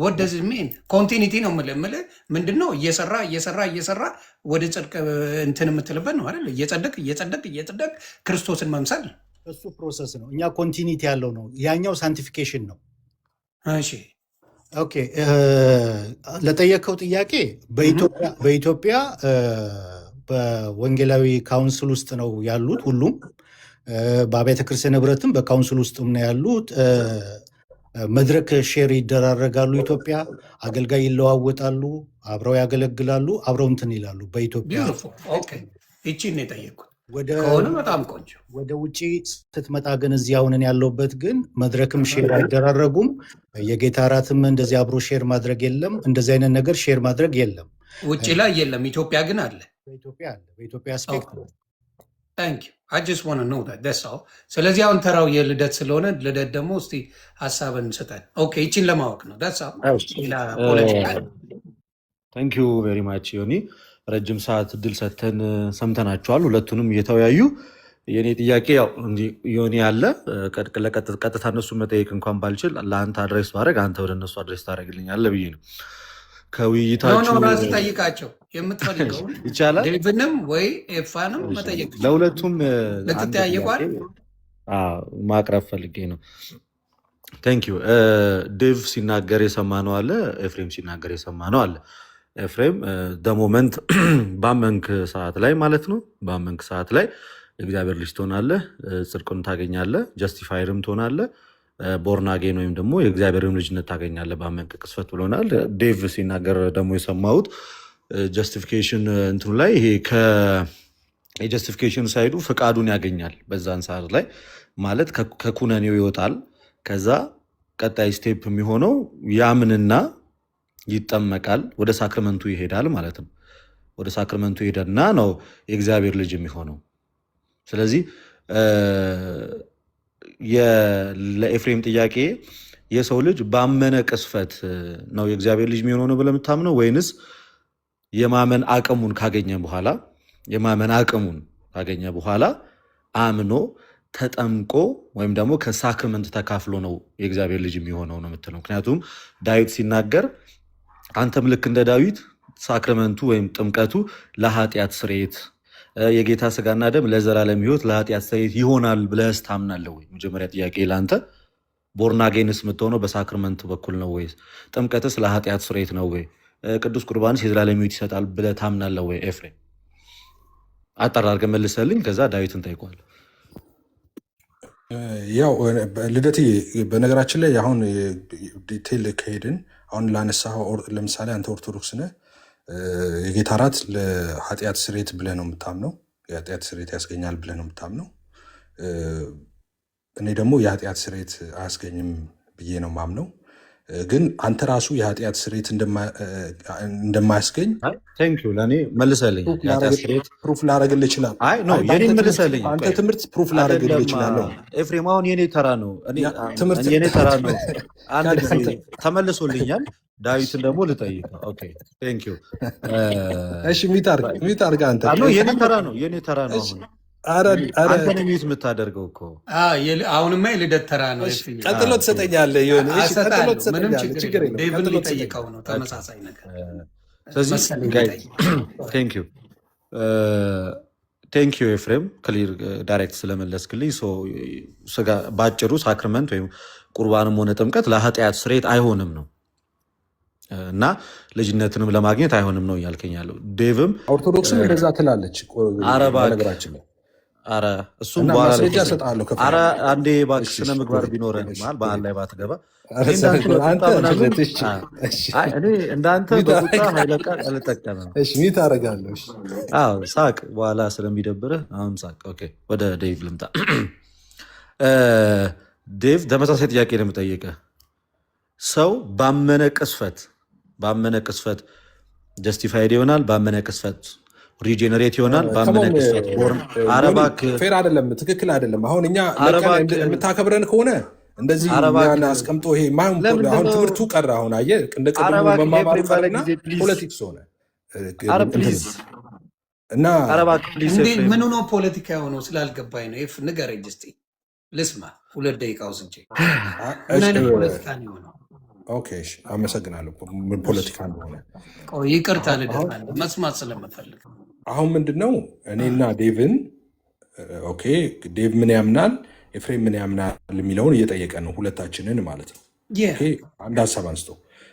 ወደዚ ሜን ኮንቲኒቲ ነው የምልህ ምንድን ነው እየሰራ ወደ ጽድቅ እንትን የምትልበት ነው አይደል? እየጸደቅ ክርስቶስን መምሰል እሱ ፕሮሰስ ነው። እኛ ኮንቲኒቲ ያለው ነው፣ ያኛው ሳንቲፊኬሽን ነው። እሺ ኦኬ። ለጠየቀው ጥያቄ በኢትዮጵያ በወንጌላዊ ካውንስል ውስጥ ነው ያሉት ሁሉም። በአብያተ ክርስቲያን ህብረትም በካውንስል ውስጥም ነው ያሉት። መድረክ ሼር ይደራረጋሉ። ኢትዮጵያ አገልጋይ ይለዋወጣሉ፣ አብረው ያገለግላሉ፣ አብረው እንትን ይላሉ። በኢትዮጵያ ይቺን ነው የጠየቅኩት ከሆነ በጣም ቆንጆ። ወደ ውጭ ስትመጣ ግን እዚህ አሁንን ያለውበት ግን መድረክም ሼር አይደራረጉም። የጌታ እራትም እንደዚህ አብሮ ሼር ማድረግ የለም። እንደዚህ አይነት ነገር ሼር ማድረግ የለም። ውጭ ላይ የለም። ኢትዮጵያ ግን አለ። በኢትዮጵያ አስፔክት ነው። ስለዚህ አሁን ተራው የልደት ስለሆነ ልደት ደግሞ እስቲ ሀሳብን ስጠን። ይችን ለማወቅ ነው። ታንክ ዩ ቬሪ ማች ዮኒ። ረጅም ሰዓት እድል ሰተን ሰምተናቸዋል፣ ሁለቱንም እየተወያዩ። የእኔ ጥያቄ ያው ዮኒ አለ ቀጥታ እነሱ መጠየቅ እንኳን ባልችል ለአንተ አድሬስ ባደረግ አንተ ወደ እነሱ አድሬስ ታደረግልኛለህ ብዬ ነው። ከውይይታችሁ ራስ ጠይቃቸው የምትፈልገው ይቻላል። ዴቭንም ወይ ኤፋንም መጠየቅ ለሁለቱም ልትጠያየቋል ማቅረብ ፈልጌ ነው። ታንክ ዩ። ዴቭ ሲናገር የሰማነው አለ፣ ኤፍሬም ሲናገር የሰማነው አለ። ኤፍሬም ደሞመንት ባመንክ ሰዓት ላይ ማለት ነው፣ ባመንክ ሰዓት ላይ እግዚአብሔር ልጅ ትሆናለህ፣ ጽድቁን ታገኛለህ፣ ጀስቲፋይርም ትሆናለህ፣ ቦርናጌን ወይም ደግሞ የእግዚአብሔርም ልጅነት ታገኛለህ ባመንክ ቅስፈት ብሎናል። ዴቭ ሲናገር ደግሞ የሰማሁት ጀስቲፊኬሽን እንትኑ ላይ ይሄ የጀስቲፊኬሽን ሳይዱ ፍቃዱን ያገኛል በዛን ሰዓት ላይ ማለት ከኩነኔው ይወጣል። ከዛ ቀጣይ ስቴፕ የሚሆነው ያምንና ይጠመቃል፣ ወደ ሳክረመንቱ ይሄዳል ማለት ነው። ወደ ሳክረመንቱ ይሄዳልና ነው የእግዚአብሔር ልጅ የሚሆነው። ስለዚህ ለኤፍሬም ጥያቄ የሰው ልጅ ባመነ ቅስፈት ነው የእግዚአብሔር ልጅ የሚሆነው ነው ብለህ የምታምነው ወይንስ የማመን አቅሙን ካገኘ በኋላ አምኖ ተጠምቆ ወይም ደግሞ ከሳክረመንት ተካፍሎ ነው የእግዚአብሔር ልጅ የሚሆነው ነው የምትለው? ምክንያቱም ዳዊት ሲናገር አንተም ልክ እንደ ዳዊት ሳክረመንቱ ወይም ጥምቀቱ ለኃጢአት ስርየት የጌታ ስጋና ደም ለዘላለም ሕይወት ለኃጢአት ስርየት ይሆናል ብለህስ ታምናለህ ወይ? መጀመሪያ ጥያቄ ለአንተ። ቦርናጌንስ የምትሆነው በሳክረመንት በኩል ነው ወይ? ጥምቀትስ ለኃጢአት ስርየት ነው ወይ? ቅዱስ ቁርባንስ የዘላለም ሕይወት ይሰጣል ብለህ ታምናለህ ወይ? ኤፍሬም አጠር አድርገህ መልሰልኝ፣ ከዛ ዳዊትን ጠይቀዋለሁ። ያው ልደትዬ፣ በነገራችን ላይ አሁን ዲቴል ከሄድን አሁን ላነሳኸው ለምሳሌ አንተ ኦርቶዶክስ ነህ። የጌታ እራት ለኃጢአት ስርየት ብለህ ነው የምታምነው፣ የኃጢአት ስርየት ያስገኛል ብለህ ነው የምታምነው። እኔ ደግሞ የኃጢአት ስርየት አያስገኝም ብዬ ነው ማምነው። ግን አንተ ራሱ የኃጢአት ስርየት እንደማያስገኝ ለእኔ መልሰልኝ። ፕሩፍ ላደርግልህ እችላለሁ። አንተ ትምህርት ፕሩፍ ላደርግልህ እችላለሁ። ኤፍሬም አሁን የኔ ተራ ነው፣ የኔ ተራ ነው። አንድ ጊዜ ተመልሶልኛል። ዳዊትን ደግሞ ልጠይቀው። እሺ ሚት አድርገህ አንተ። የኔ ተራ ነው፣ የኔ ተራ ነው። አንተ ነው ሚት የምታደርገው እኮ። አሁንማ የልደት ተራ ነው። ቀጥሎ ትሰጠኛለህ። ምንም ችግር የለም። ዴቭን ሊጠይቀው ነው ተመሳሳይ ነገር። ቴንክ ዩ ኤፍሬም ክሊር ዳይሬክት ስለመለስክልኝ። በአጭሩ ሳክረመንት ወይም ቁርባንም ሆነ ጥምቀት ለኃጢአት ስርየት አይሆንም ነው እና ልጅነትንም ለማግኘት አይሆንም ነው እያልከኝ ያለው። ዴቭም ኦርቶዶክስም እንደዛ ትላለች በነገራችን ላይ። ኧረ እሱም እና በኋላ ላይ ማስረጃ እሰጥሃለሁ ከፈለግ። ኧረ አንዴ እባክህ እሺ፣ ስነ እሺ፣ ምግባር ኦኬ፣ ቢኖረን እሺ፣ መሀል በዓል ላይ ባትገባ። ኧረ እኔ እንዳንተ ሰለሞን፣ በቁጣ አንተ ምናምን እሺ፣ እሺ፣ እኔ እንዳንተ ሚውት በቁጣ ኃይለ አደርጋለሁ። ቃል አልጠቀምም። እሺ፣ ሚውት አደርጋለሁ። እሺ፣ አዎ ሳቅ፣ በኋላ ስለሚደብርህ አሁን ሳቅ። ኦኬ ወደ ዴቭ ልምጣ። ዴቭ ተመሳሳይ ጥያቄ ነው የምጠይቀህ። ሰው ባመነ ቅስፈት ጀስቲፋይድ ይሆናል፣ ባመነ ቅስፈት ሪጄኔሬት ይሆናል፣ ባመነ ከሞን ቅስፈት ቦርን። ኧረ እባክህ ፌር አይደለም፣ ትክክል አይደለም። አሁን እኛ ኧረ ለቀን እባክህ የምታከብረን ከሆነ እንደዚህ ኧረ እኛን እባክህ አስቀምጦ ይሄ ማይሆን ለምንድን አሁን ነው? ትምህርቱ ቀረ። አሁን አየህ እንደ ኧረ ቅድሙ እባክህ መማማሩ ኤፍሬም ባለ ቀረና ጊዜ ፕሊዝ፣ ፖለቲክስ ሆነ ኧረ እንትኑ ፕሊዝ፣ እና ኧረ እባክህ ፕሊዝ እንዴ ኤፍሬም። ምን ነው ፖለቲካ የሆነው ስላልገባኝ ነው። ኤፍ ንገረኝ እስኪ ልስማ። 2 ደቂቃ ወስጄ ምን አይነት ፖለቲካ ነው የሆነው? ኦኬ፣ እሺ፣ አመሰግናለሁ። ምን ፖለቲካ እንደሆነ ቆይ ይቅርታ አሁን ልደታለሁ መስማት ስለምፈልግ። አሁን ምንድን ነው እኔና ዴቭን ኦኬ፣ ዴቭ ምን ያምናል፣ ኤፍሬም ምን ያምናል የሚለውን እየጠየቀ ነው ሁለታችንን ማለት ነው። ኦኬ፣ አንድ ሀሳብ አንስቶ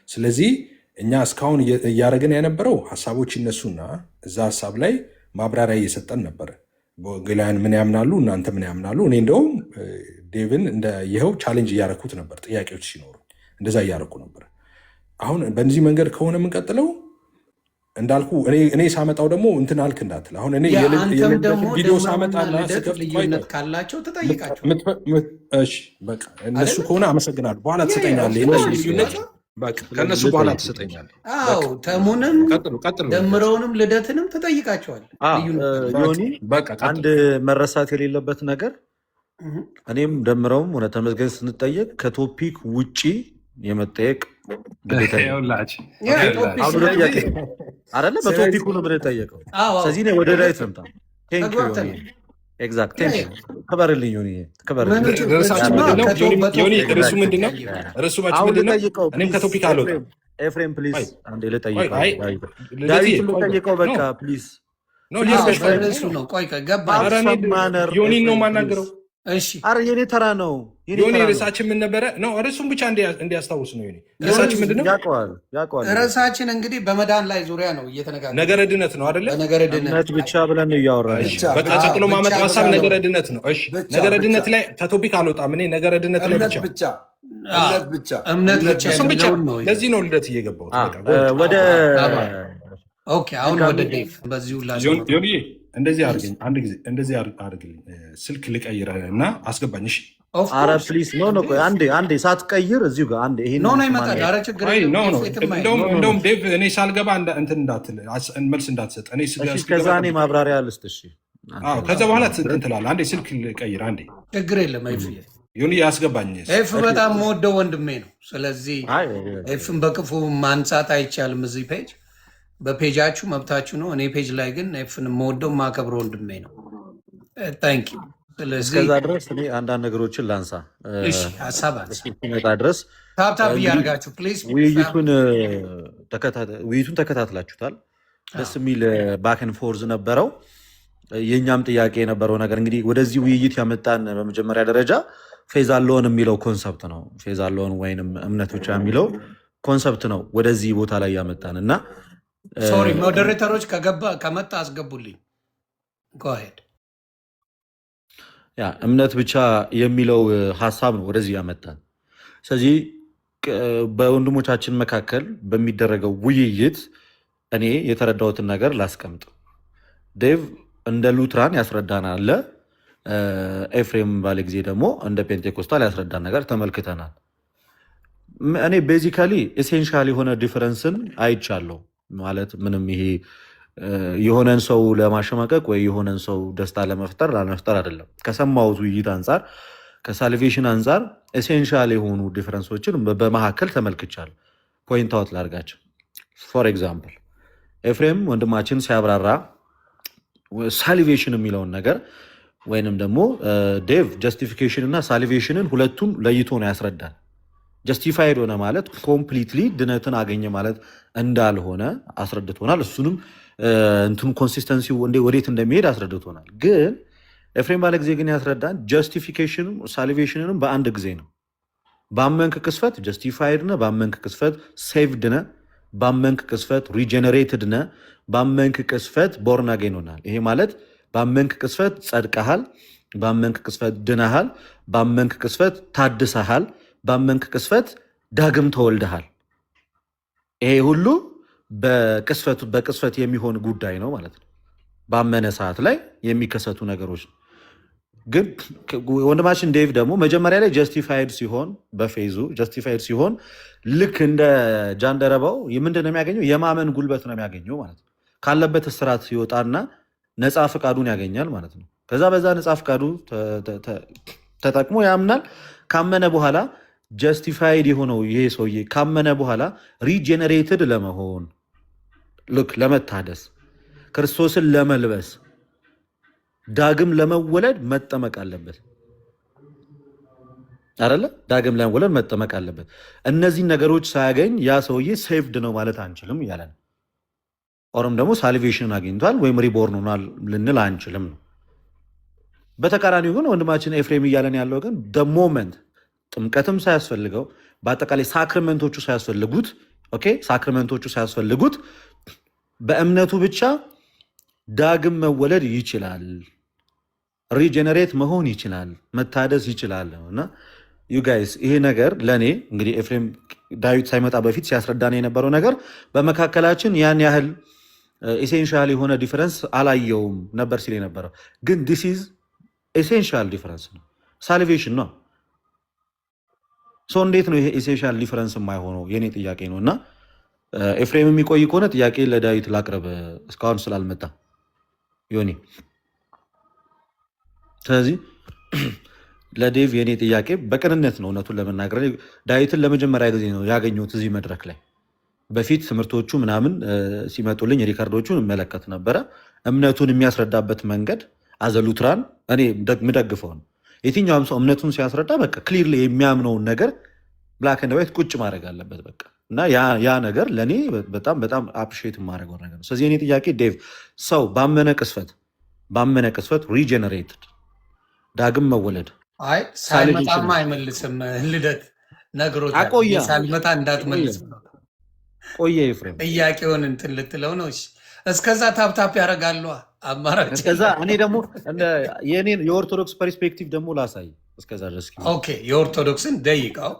ስለዚህ እኛ እስካሁን እያደረግን የነበረው ሀሳቦች ይነሱና እዛ ሀሳብ ላይ ማብራሪያ እየሰጠን ነበረ። ገላያን ምን ያምናሉ፣ እናንተ ምን ያምናሉ። እኔ እንደውም ዴቭን እንደ ይኸው ቻሌንጅ እያረኩት ነበር፣ ጥያቄዎች ሲኖሩ እንደዛ እያረኩ ነበር። አሁን በዚህ መንገድ ከሆነ የምንቀጥለው እንዳልኩ እኔ ሳመጣው ደግሞ እንትን አልክ እንዳትል። አሁን እኔ አንተም ደግሞ ቪዲዮ ደምረውና ሳመጣና ልደት ስከፍት ልዩነት ካላቸው ተጠይቃቸው። እሺ በቃ እነሱ አይደለ? ከሆነ አመሰግናለሁ። በኋላ ትሰጠኛለህ። ኦፍኮርስ የእነሱ ልዩነት ይሰጣል። በቃ ከእነሱ በኋላ ትሰጠኛለህ። አዎ ተሙንም ቀጥሉ። ደምረውንም ልደትንም ተጠይቃቸዋል። ልዩነት ዮኒ በቃ አንድ መረሳት የሌለበት ነገር እኔም ደምረውም ሆነ ተመስገን ስንጠየቅ ከቶፒክ ውጪ የመጠየቅ ግዴታ ይኸውላችሁ አሁን ወደ ጥያቄ አይደለ በቶፒኩ ነው የምንጠየቀው። ስለዚህ እኔ ወደ ላይ ትምጣ። ቴንክ ዩ ዮኒ። ኤግዛክት ቴንክ ዩ። ክበርልኝ ዮኒ፣ ክበርልኝ። ርዕሳችን ምንድን ነው? ዮኒ ርዕሱ ምንድን ነው? ርዕሱማችን አሁን ምንድን ነው? ልጠይቀው እኔም ከቶፒክ አልወጣም። ኤፍሬም ፕሊዝ ቆይ አንዴ ልጠይቀው። አይ ልደትዬ ዳዊትን ቆይ ልጠይቀው ኖ በቃ ፕሊዝ። ኖ ሊርቀሽ ቆይ እሱ ነው። ቆይ ገባኝ። ኧረ እኔ ማነር ዮኒን ነው ኤፍሬም ፕሊዝ። የማናገረው። እሺ አረ የኔ ተራ ነው፣ የኔ ዮኒ ተራ ነው። ርዕሳችን ምን ነበረ? ነው ርዕሱን ብቻ እንዲያስታውስ ነው። ዮኒ ርዕሳችን ምንድን ነው? ያውቀዋል፣ ያውቀዋል። ርዕሳችን እንግዲህ በመዳን ላይ ዙሪያ ነው እየተነጋገርን ነገረ ድነት ነው አይደለ? በነገረ ድነት እምነት ብቻ ብለን ነው እያወራን እሺ ያለው። በቃ ቀጥሎ ብቻ ማመጣው ሀሳብ ብቻ ነገረ ድነት ነው። እሺ ብቻ ነገረ ብቻ ድነት ላይ ከቶፒክ አልወጣም። እኔ ነገረ ድነት ላይ እምነት ብቻ ብቻ እምነት ብቻ እምነት ብቻ እሱም ብቻ የሚለውን ነው። ለዚህ ነው ልደት እየገባሁት። በቃ ወደ ኦኬ አሁን ወደ ዴቭ በዚሁ ላይ ዮኒ እንደዚህ አድርገኝ፣ አንድ ጊዜ እንደዚህ አድርግልኝ። ስልክ ልቀይር እና አስገባኝ። እሺ አረ ፕሊዝ ኖ ኖ፣ ቆይ አንዴ ሳትቀይር እዚሁ ጋር አንዴ ይሄን ኖ ይመጣል። ኧረ ችግር አይ ኖ ኖ፣ የለም። የትም እንደውም ዴቭ እኔ ሳልገባ እንትን እንዳትል መልስ እንዳትሰጥ። እኔ እሺ፣ ከዛ እኔ ማብራሪያ ልስጥ። እሺ አዎ፣ ከዛ በኋላ እንትን ትላለህ። አንዴ ስልክ ልቀይር። አንዴ ችግር የለም። ኤፍ ዮኒ ያስገባኝ። ኤፍ በጣም የምወደው ወንድሜ ነው። ስለዚህ ኤፍን በክፉ ማንሳት አይቻልም። እዚህ ፔጅ በፔጃችሁ መብታችሁ ነው። እኔ ፔጅ ላይ ግን ኤፍን የምወደው ማከብረው ወንድሜ ነው። ታንክ ዩ። ስለዚህ እስከዛ ድረስ እኔ አንዳንድ ነገሮችን ላንሳ። እሺ ሀሳብ አንሳ። እስኪመጣ ድረስ ታብታብ እያደርጋችሁ ፕሊዝ። ውይይቱን ተከታትላችሁታል። ደስ የሚል ባክን ፎርዝ ነበረው። የእኛም ጥያቄ የነበረው ነገር እንግዲህ ወደዚህ ውይይት ያመጣን በመጀመሪያ ደረጃ ፌዝ አለውን የሚለው ኮንሰፕት ነው። ፌዝ አለውን ወይንም እምነት ብቻ የሚለው ኮንሰፕት ነው ወደዚህ ቦታ ላይ ያመጣን እና ሶሪ ሞዴሬተሮች ከመጣ አስገቡልኝ። ጎሄድ ያ እምነት ብቻ የሚለው ሀሳብ ነው ወደዚህ ያመጣን። ስለዚህ በወንድሞቻችን መካከል በሚደረገው ውይይት እኔ የተረዳሁትን ነገር ላስቀምጥ። ዴቭ እንደ ሉትራን ያስረዳናል። ኤፍሬም ባለ ጊዜ ደግሞ እንደ ፔንቴኮስታል ያስረዳን ነገር ተመልክተናል። እኔ ቤዚካሊ ኤሴንሻል የሆነ ዲፈረንስን አይቻለሁ። ማለት ምንም ይሄ የሆነን ሰው ለማሸማቀቅ ወይ የሆነን ሰው ደስታ ለመፍጠር ላለመፍጠር አይደለም። ከሰማሁት ውይይት አንጻር ከሳልቬሽን አንጻር ኤሴንሻል የሆኑ ዲፈረንሶችን በመካከል ተመልክቻለሁ። ፖይንት አውት ላድርጋቸው። ፎር ኤግዛምፕል ኤፍሬም ወንድማችን ሲያብራራ ሳልቬሽን የሚለውን ነገር ወይንም ደግሞ ዴቭ ጀስቲፊኬሽን እና ሳልቬሽንን ሁለቱን ለይቶ ነው ያስረዳል። ጀስቲፋይድ ሆነ ማለት ኮምፕሊትሊ ድነትን አገኘ ማለት እንዳልሆነ አስረድቶናል። እሱንም እንትኑ ኮንሲስተንሲ ወዴት እንደሚሄድ አስረድቶናል። ግን ኤፍሬም ባለ ጊዜ ግን ያስረዳን ጀስቲፊኬሽንም ሳልቬሽንንም በአንድ ጊዜ ነው። ባመንክ ቅስፈት ጀስቲፋይድ ነህ፣ ባመንክ ቅስፈት ሴቭድ ነህ፣ ባመንክ ቅስፈት ሪጀነሬትድ ነህ፣ ባመንክ ቅስፈት ቦርን አጌን ሆናል። ይሄ ማለት ባመንክ ቅስፈት ጸድቀሃል፣ ባመንክ ቅስፈት ድነሃል፣ ባመንክ ቅስፈት ታድሰሃል፣ ባመንክ ቅስፈት ዳግም ተወልደሃል። ይሄ ሁሉ በቅስፈት የሚሆን ጉዳይ ነው ማለት ነው። ባመነ ሰዓት ላይ የሚከሰቱ ነገሮች ነው። ግን ወንድማችን ዴቭ ደግሞ መጀመሪያ ላይ ጀስቲፋይድ ሲሆን በፌዙ ጀስቲፋይድ ሲሆን ልክ እንደ ጃንደረባው ምንድን ነው የሚያገኘው? የማመን ጉልበት ነው የሚያገኘው ማለት ነው። ካለበት እስራት ሲወጣና ነፃ ፈቃዱን ያገኛል ማለት ነው። ከዛ በዛ ነፃ ፈቃዱ ተጠቅሞ ያምናል። ካመነ በኋላ ጀስቲፋይድ የሆነው ይሄ ሰውዬ ካመነ በኋላ ሪጀነሬትድ ለመሆን ልክ ለመታደስ ክርስቶስን ለመልበስ ዳግም ለመወለድ መጠመቅ አለበት አይደለ? ዳግም ለመወለድ መጠመቅ አለበት። እነዚህን ነገሮች ሳያገኝ ያ ሰውዬ ሴቭድ ነው ማለት አንችልም እያለ ነው። ኦርም ደግሞ ሳልቬሽንን አግኝቷል ወይም ሪቦርን ሆኗል ልንል አንችልም ነው። በተቃራኒው ግን ወንድማችን ኤፍሬም እያለን ያለው ግን ሞመንት ጥምቀትም ሳያስፈልገው በአጠቃላይ ሳክርመንቶቹ ሳያስፈልጉት ሳክርመንቶቹ ሳያስፈልጉት በእምነቱ ብቻ ዳግም መወለድ ይችላል፣ ሪጀነሬት መሆን ይችላል፣ መታደስ ይችላል እና ዩ ጋይስ ይሄ ነገር ለእኔ እንግዲህ ኤፍሬም ዳዊት ሳይመጣ በፊት ሲያስረዳን የነበረው ነገር በመካከላችን ያን ያህል ኤሴንሻል የሆነ ዲፈረንስ አላየውም ነበር ሲል የነበረው ግን ዲስ ኢዝ ኤሴንሻል ዲፈረንስ ነው። ሳልቬሽን ነው። ሰው እንዴት ነው ይሄ ኤሴንሻል ዲፈረንስ የማይሆነው? የኔ ጥያቄ ነው እና ኤፍሬም የሚቆይ ከሆነ ጥያቄ ለዳዊት ላቅርብ እስካሁን ስላልመጣ ዮኒ። ስለዚህ ለዴቭ የኔ ጥያቄ በቅንነት ነው። እውነቱን ለመናገር ዳዊትን ለመጀመሪያ ጊዜ ነው ያገኘሁት እዚህ መድረክ ላይ። በፊት ትምህርቶቹ ምናምን ሲመጡልኝ ሪካርዶቹን እመለከት ነበረ። እምነቱን የሚያስረዳበት መንገድ አዘሉትራን እኔ የምደግፈው ነው። የትኛውም ሰው እምነቱን ሲያስረዳ በቃ ክሊር የሚያምነውን ነገር ብላክ ኤንድ ዋይት ቁጭ ማድረግ አለበት በቃ እና ያ ነገር ለእኔ በጣም በጣም አፕሪሼት የማደርገው ነገር ነው። ስለዚህ የኔ ጥያቄ ዴቭ ሰው ባመነ ቅስፈት ሪጀነሬትድ ዳግም መወለድ ሳልመጣማ አይመልስም። ልደት ነግሮታል። ሳልመጣ እንዳትመልስ ቆየ ኤፍሬም ጥያቄውን እንትን ልትለው ነው። እስከዛ ታፕታፕ ያደርጋሉ አማራጭ። እስከዛ እኔ ደግሞ የኔን የኦርቶዶክስ ፐርስፔክቲቭ ደግሞ ላሳይ። እስከዛ ድረስ የኦርቶዶክስን ደይቃው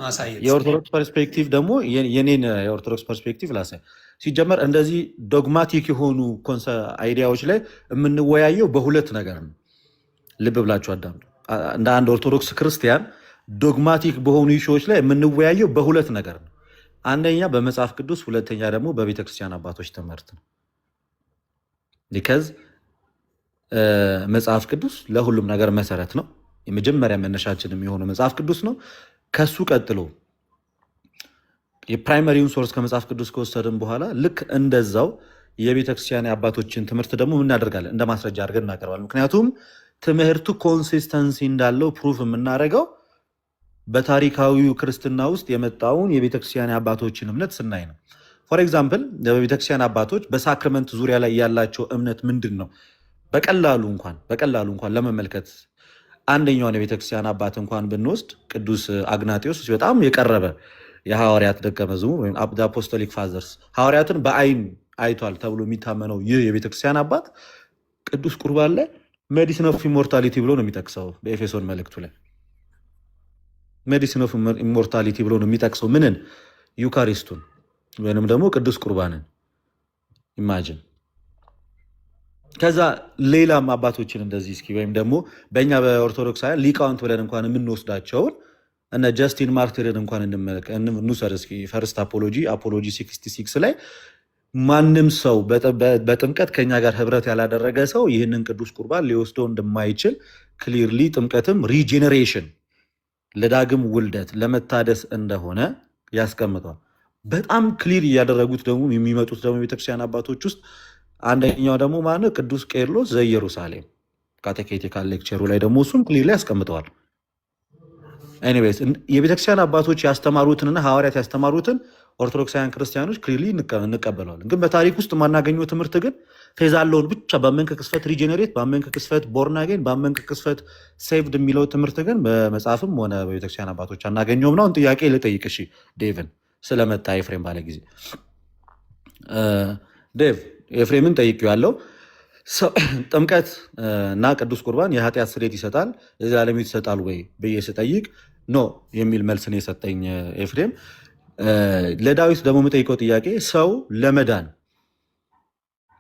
ማሳየት የኦርቶዶክስ ፐርስፔክቲቭ ደግሞ የኔን የኦርቶዶክስ ፐርስፔክቲቭ ላሳይ። ሲጀመር እንደዚህ ዶግማቲክ የሆኑ አይዲያዎች ላይ የምንወያየው በሁለት ነገር ነው። ልብ ብላችሁ አዳምጡ። እንደ አንድ ኦርቶዶክስ ክርስቲያን ዶግማቲክ በሆኑ ኢሹዎች ላይ የምንወያየው በሁለት ነገር ነው። አንደኛ በመጽሐፍ ቅዱስ፣ ሁለተኛ ደግሞ በቤተክርስቲያን አባቶች ትምህርት ነው። ቢካዝ መጽሐፍ ቅዱስ ለሁሉም ነገር መሰረት ነው። የመጀመሪያ መነሻችን የሚሆነው መጽሐፍ ቅዱስ ነው። ከሱ ቀጥሎ የፕራይመሪውን ሶርስ ከመጽሐፍ ቅዱስ ከወሰድን በኋላ ልክ እንደዛው የቤተክርስቲያን አባቶችን ትምህርት ደግሞ እናደርጋለን፣ እንደ ማስረጃ አድርገን እናቀርባለን። ምክንያቱም ትምህርቱ ኮንሲስተንሲ እንዳለው ፕሩፍ የምናደርገው በታሪካዊው ክርስትና ውስጥ የመጣውን የቤተክርስቲያን አባቶችን እምነት ስናይ ነው። ፎር ኤግዛምፕል በቤተክርስቲያን አባቶች በሳክረመንት ዙሪያ ላይ ያላቸው እምነት ምንድን ነው? በቀላሉ እንኳን ለመመልከት አንደኛውን የቤተክርስቲያን አባት እንኳን ብንወስድ ቅዱስ አግናጢዮስ በጣም የቀረበ የሐዋርያት ደቀ መዝሙር ወይም አፖስቶሊክ ፋዘርስ ሐዋርያትን በአይን አይቷል ተብሎ የሚታመነው ይህ የቤተክርስቲያን አባት ቅዱስ ቁርባን ላይ ሜዲሲን ኦፍ ኢሞርታሊቲ ብሎ ነው የሚጠቅሰው። በኤፌሶን መልእክቱ ላይ ሜዲሲን ኦፍ ኢሞርታሊቲ ብሎ ነው የሚጠቅሰው ምንን? ዩካሪስቱን ወይንም ደግሞ ቅዱስ ቁርባንን ኢማጅን። ከዛ ሌላም አባቶችን እንደዚህ እስኪ ወይም ደግሞ በእኛ በኦርቶዶክሳውያን ሊቃውንት ብለን እንኳን የምንወስዳቸውን እነ ጀስቲን ማርቲርን እንኳን እንውሰድ እስኪ። ፈርስት አፖሎጂ 66 ላይ ማንም ሰው በጥምቀት ከኛ ጋር ህብረት ያላደረገ ሰው ይህንን ቅዱስ ቁርባን ሊወስደው እንደማይችል ክሊርሊ ጥምቀትም ሪጄኔሬሽን ለዳግም ውልደት ለመታደስ እንደሆነ ያስቀምጠዋል። በጣም ክሊር እያደረጉት ደግሞ የሚመጡት ደግሞ የቤተክርስቲያን አባቶች ውስጥ አንደኛው ደግሞ ማለት ቅዱስ ቄርሎስ ዘኢየሩሳሌም ካቴኬቲካል ሌክቸሩ ላይ ደግሞ እሱም ክሊር ያስቀምጠዋል። ኤኒዌይስ የቤተክርስቲያን አባቶች ያስተማሩትንና ሐዋርያት ያስተማሩትን ኦርቶዶክሳውያን ክርስቲያኖች ክሊርሊ እንቀበለዋለን። ግን በታሪክ ውስጥ የማናገኘው ትምህርት ግን ፌዝ አለውን ብቻ ባመንክ ቅስፈት ሪጀኔሬት፣ ባመንክ ቅስፈት ቦርን አጌን፣ ባመንክ ቅስፈት ሴቭድ የሚለው ትምህርት ግን በመጽሐፍም ሆነ በቤተክርስቲያን አባቶች አናገኘውም ነው። ጥያቄ ልጠይቅ እሺ፣ ዴቭን ስለመጣ ኤፍሬም ባለ ጊዜ ዴቭ ኤፍሬምን ጠይቄዋለሁ። ጥምቀት እና ቅዱስ ቁርባን የኃጢአት ስርየት ይሰጣል የዘላለም ሕይወት ይሰጣል ወይ ብዬ ስጠይቅ ኖ የሚል መልስ ነው የሰጠኝ ኤፍሬም። ለዳዊት ደግሞ የምጠይቀው ጥያቄ ሰው ለመዳን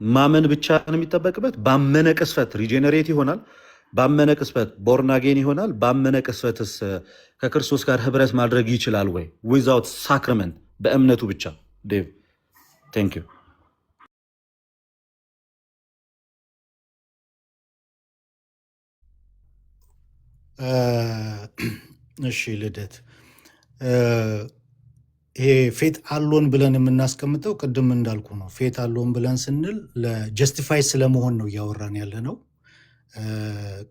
ማመን ብቻ ነው የሚጠበቅበት? ባመነ ቅስፈት ሪጀነሬት ይሆናል? ባመነ ቅስፈት ቦርናጌን ይሆናል? ባመነ ቅስፈትስ ከክርስቶስ ጋር ህብረት ማድረግ ይችላል ወይ? ዊዛውት ሳክረመንት በእምነቱ ብቻ። ዴቭ ቴንክ ዩ። እሺ ልደት፣ ይሄ ፌት አሎን ብለን የምናስቀምጠው ቅድም እንዳልኩ ነው። ፌት አሎን ብለን ስንል ለጀስቲፋይ ስለመሆን ነው እያወራን ያለ ነው።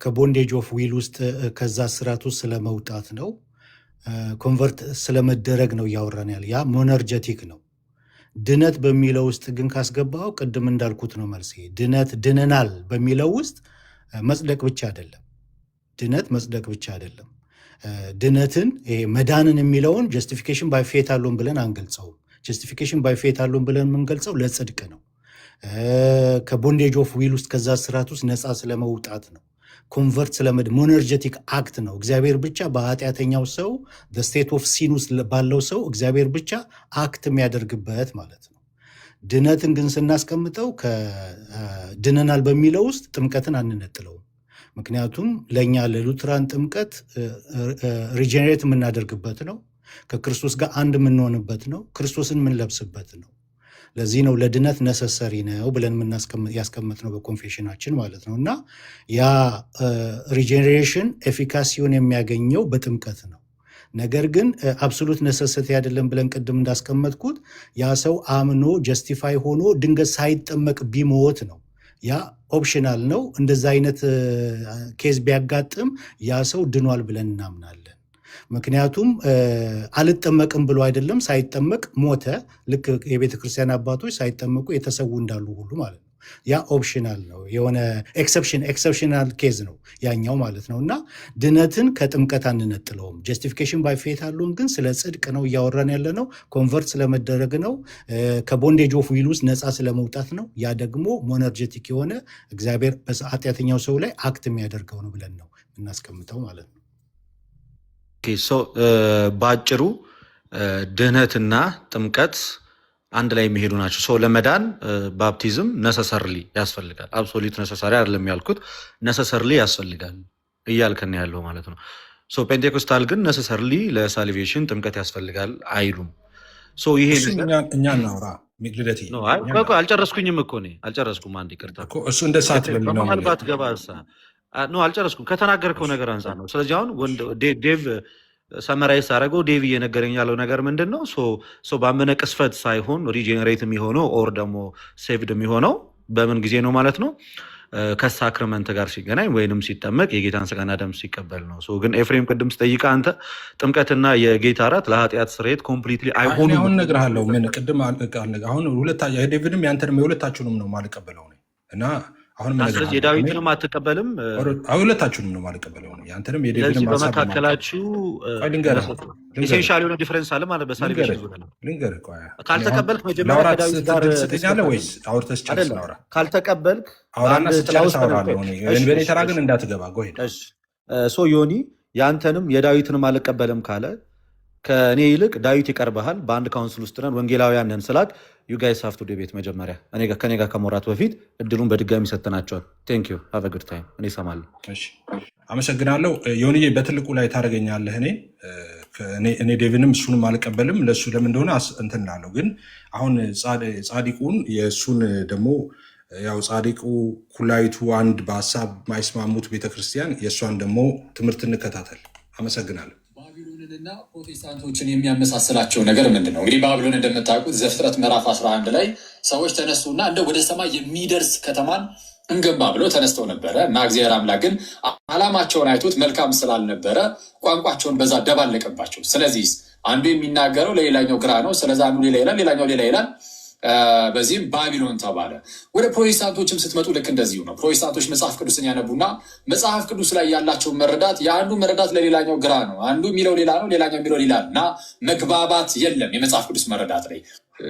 ከቦንዴጅ ኦፍ ዊል ውስጥ ከዛ ስርዓት ውስጥ ስለመውጣት ነው። ኮንቨርት ስለመደረግ ነው እያወራን ያለ። ያ ሞነርጀቲክ ነው። ድነት በሚለው ውስጥ ግን ካስገባው ቅድም እንዳልኩት ነው መልሴ። ድነት ድነናል በሚለው ውስጥ መጽደቅ ብቻ አይደለም። ድነት መጽደቅ ብቻ አይደለም። ድነትን መዳንን የሚለውን ጀስቲፊኬሽን ባይ ፌት አሎን ብለን አንገልጸውም። ጀስቲፊኬሽን ባይ ፌት አሎን ብለን የምንገልጸው ለጽድቅ ነው። ከቦንዴጅ ኦፍ ዊል ውስጥ ከዛ ስርዓት ውስጥ ነፃ ስለመውጣት ነው። ኮንቨርት ሞነርጀቲክ አክት ነው። እግዚአብሔር ብቻ በኃጢአተኛው ሰው ስቴት ኦፍ ሲን ውስጥ ባለው ሰው እግዚአብሔር ብቻ አክት የሚያደርግበት ማለት ነው። ድነትን ግን ስናስቀምጠው ድነናል በሚለው ውስጥ ጥምቀትን አንነጥለውም። ምክንያቱም ለእኛ ለሉትራን ጥምቀት ሪጀኔሬት የምናደርግበት ነው። ከክርስቶስ ጋር አንድ የምንሆንበት ነው። ክርስቶስን የምንለብስበት ነው። ለዚህ ነው ለድነት ነሰሰሪ ነው ብለን ያስቀመጥ ነው በኮንፌሽናችን ማለት ነው። እና ያ ሪጀኔሬሽን ኤፊካሲውን የሚያገኘው በጥምቀት ነው። ነገር ግን አብሶሉት ነሰሰቲ አይደለም ብለን ቅድም እንዳስቀመጥኩት ያ ሰው አምኖ ጀስቲፋይ ሆኖ ድንገት ሳይጠመቅ ቢሞት ነው። ያ ኦፕሽናል ነው። እንደዛ አይነት ኬዝ ቢያጋጥም ያ ሰው ድኗል ብለን እናምናለን። ምክንያቱም አልጠመቅም ብሎ አይደለም፣ ሳይጠመቅ ሞተ። ልክ የቤተ ክርስቲያን አባቶች ሳይጠመቁ የተሰዉ እንዳሉ ሁሉ ማለት ነው። ያ ኦፕሽናል ነው፣ የሆነ ኤክሰፕሽናል ኬዝ ነው ያኛው ማለት ነው። እና ድነትን ከጥምቀት አንነጥለውም። ጀስቲፊኬሽን ባይ ፌት አሎን ግን ስለ ጽድቅ ነው እያወራን ያለ ነው። ኮንቨርት ስለመደረግ ነው። ከቦንዴጅ ኦፍ ዊል ውስጥ ነፃ ስለመውጣት ነው። ያ ደግሞ ሞነርጀቲክ የሆነ እግዚአብሔር በኃጢአተኛው ሰው ላይ አክት የሚያደርገው ነው ብለን ነው የምናስቀምጠው ማለት ነው። በአጭሩ ድህነትና ጥምቀት አንድ ላይ የሚሄዱ ናቸው። ሰው ለመዳን ባፕቲዝም ነሰሰርሊ ያስፈልጋል። አብሶሊት ነሰሰሪ አይደለም ያልኩት፣ ነሰሰርሊ ያስፈልጋል እያልከን ያለው ማለት ነው። ፔንቴኮስታል ግን ነሰሰርሊ ለሳልቬሽን ጥምቀት ያስፈልጋል አይሉም። ይሄ እኛ እናውራ ልደቴ። አልጨረስኩኝም እኮ እኔ አልጨረስኩም። አንድ ይቅርታ፣ እሱ እንደ ሰዓት በመሀልባት ገባ አልጨረስኩም ከተናገርከው ነገር አንጻር ነው። ስለዚህ አሁን ዴቭ ሰመራይዝ አደረገው። ዴቭ እየነገረኝ ያለው ነገር ምንድን ነው? ባመነ ቅስፈት ሳይሆን ሪጀነሬት የሚሆነው ኦር ደግሞ ሴቭድ የሚሆነው በምን ጊዜ ነው ማለት ነው? ከሳክረመንት ጋር ሲገናኝ ወይንም ሲጠመቅ የጌታን ስጋና ደም ሲቀበል ነው። ግን ኤፍሬም ቅድም ስጠይቃ አንተ ጥምቀትና የጌታ እራት ለኃጢአት ስርየት ኮምፕሊትሊ አይሆኑም። አሁን እነግርሃለሁ። ምን ቅድም አሁን የዴቪድም ያንተንም የሁለታችሁንም ነው የማልቀበለው እና ስለዚህ የዳዊትንም አትቀበልም? ሁለታችሁንም ነው የማልቀበለው። ያንተንም የዴቪድንም በመካከላችሁ ኢሴንሻል የሆነ ዲፈረንስ አለ ማለት በሳልቬሽን ዙሪያ ነው። ልንገርህ፣ ካልተቀበልክ መጀመሪያ ከዳዊት ጋር ትሰጠኛለህ ወይስ አውርተህ ስጨርስ ላውራ? ካልተቀበልክ አውራና ስጨርስ አውራለሁ። በእኔ ተራ ግን እንዳትገባ ጎሄድ። ዮኒ ያንተንም የዳዊትንም አልቀበልም ካለ ከእኔ ይልቅ ዳዊት ይቀርበሃል። በአንድ ካውንስል ውስጥ ነን፣ ወንጌላውያን ነን ስላክ ዩ ጋይስ ሃቭ ቱ ዲቤት መጀመሪያ ከኔ ጋር ከመውራት በፊት እድሉን በድጋሚ ሰጥናቸዋል። ቴንክ ዩ ሃቭ አ ጉድ ታይም። እኔ እሰማለሁ። አመሰግናለሁ። ዮኒዬ በትልቁ ላይ ታደርገኛለህ። እኔ ዴቪንም እሱንም አልቀበልም። ለእሱ ለምን እንደሆነ እንትን እላለሁ። ግን አሁን ጻዲቁን የእሱን ደግሞ ያው ጻዲቁ ኩላይቱ አንድ በሀሳብ ማይስማሙት ቤተክርስቲያን የእሷን ደግሞ ትምህርት እንከታተል። አመሰግናለሁ። ባቢሎንንና ፕሮቴስታንቶችን የሚያመሳስላቸው ነገር ምንድን ነው? እንግዲህ ባቢሎን እንደምታውቁት ዘፍጥረት ምዕራፍ 11 ላይ ሰዎች ተነሱና እንደ ወደ ሰማይ የሚደርስ ከተማን እንገንባ ብለው ተነስተው ነበረ እና እግዚአብሔር አምላክ ግን ዓላማቸውን አይቶት መልካም ስላልነበረ ቋንቋቸውን በዛ ደባለቀባቸው። ስለዚህ አንዱ የሚናገረው ለሌላኛው ግራ ነው። ስለዚ አንዱ ሌላ ይላል፣ ሌላኛው ሌላ ይላል። በዚህም ባቢሎን ተባለ። ወደ ፕሮቴስታንቶችም ስትመጡ ልክ እንደዚሁ ነው። ፕሮቴስታንቶች መጽሐፍ ቅዱስን ያነቡና መጽሐፍ ቅዱስ ላይ ያላቸውን መረዳት የአንዱ መረዳት ለሌላኛው ግራ ነው። አንዱ የሚለው ሌላ ነው፣ ሌላኛው የሚለው ሌላ እና መግባባት የለም የመጽሐፍ ቅዱስ መረዳት ላይ።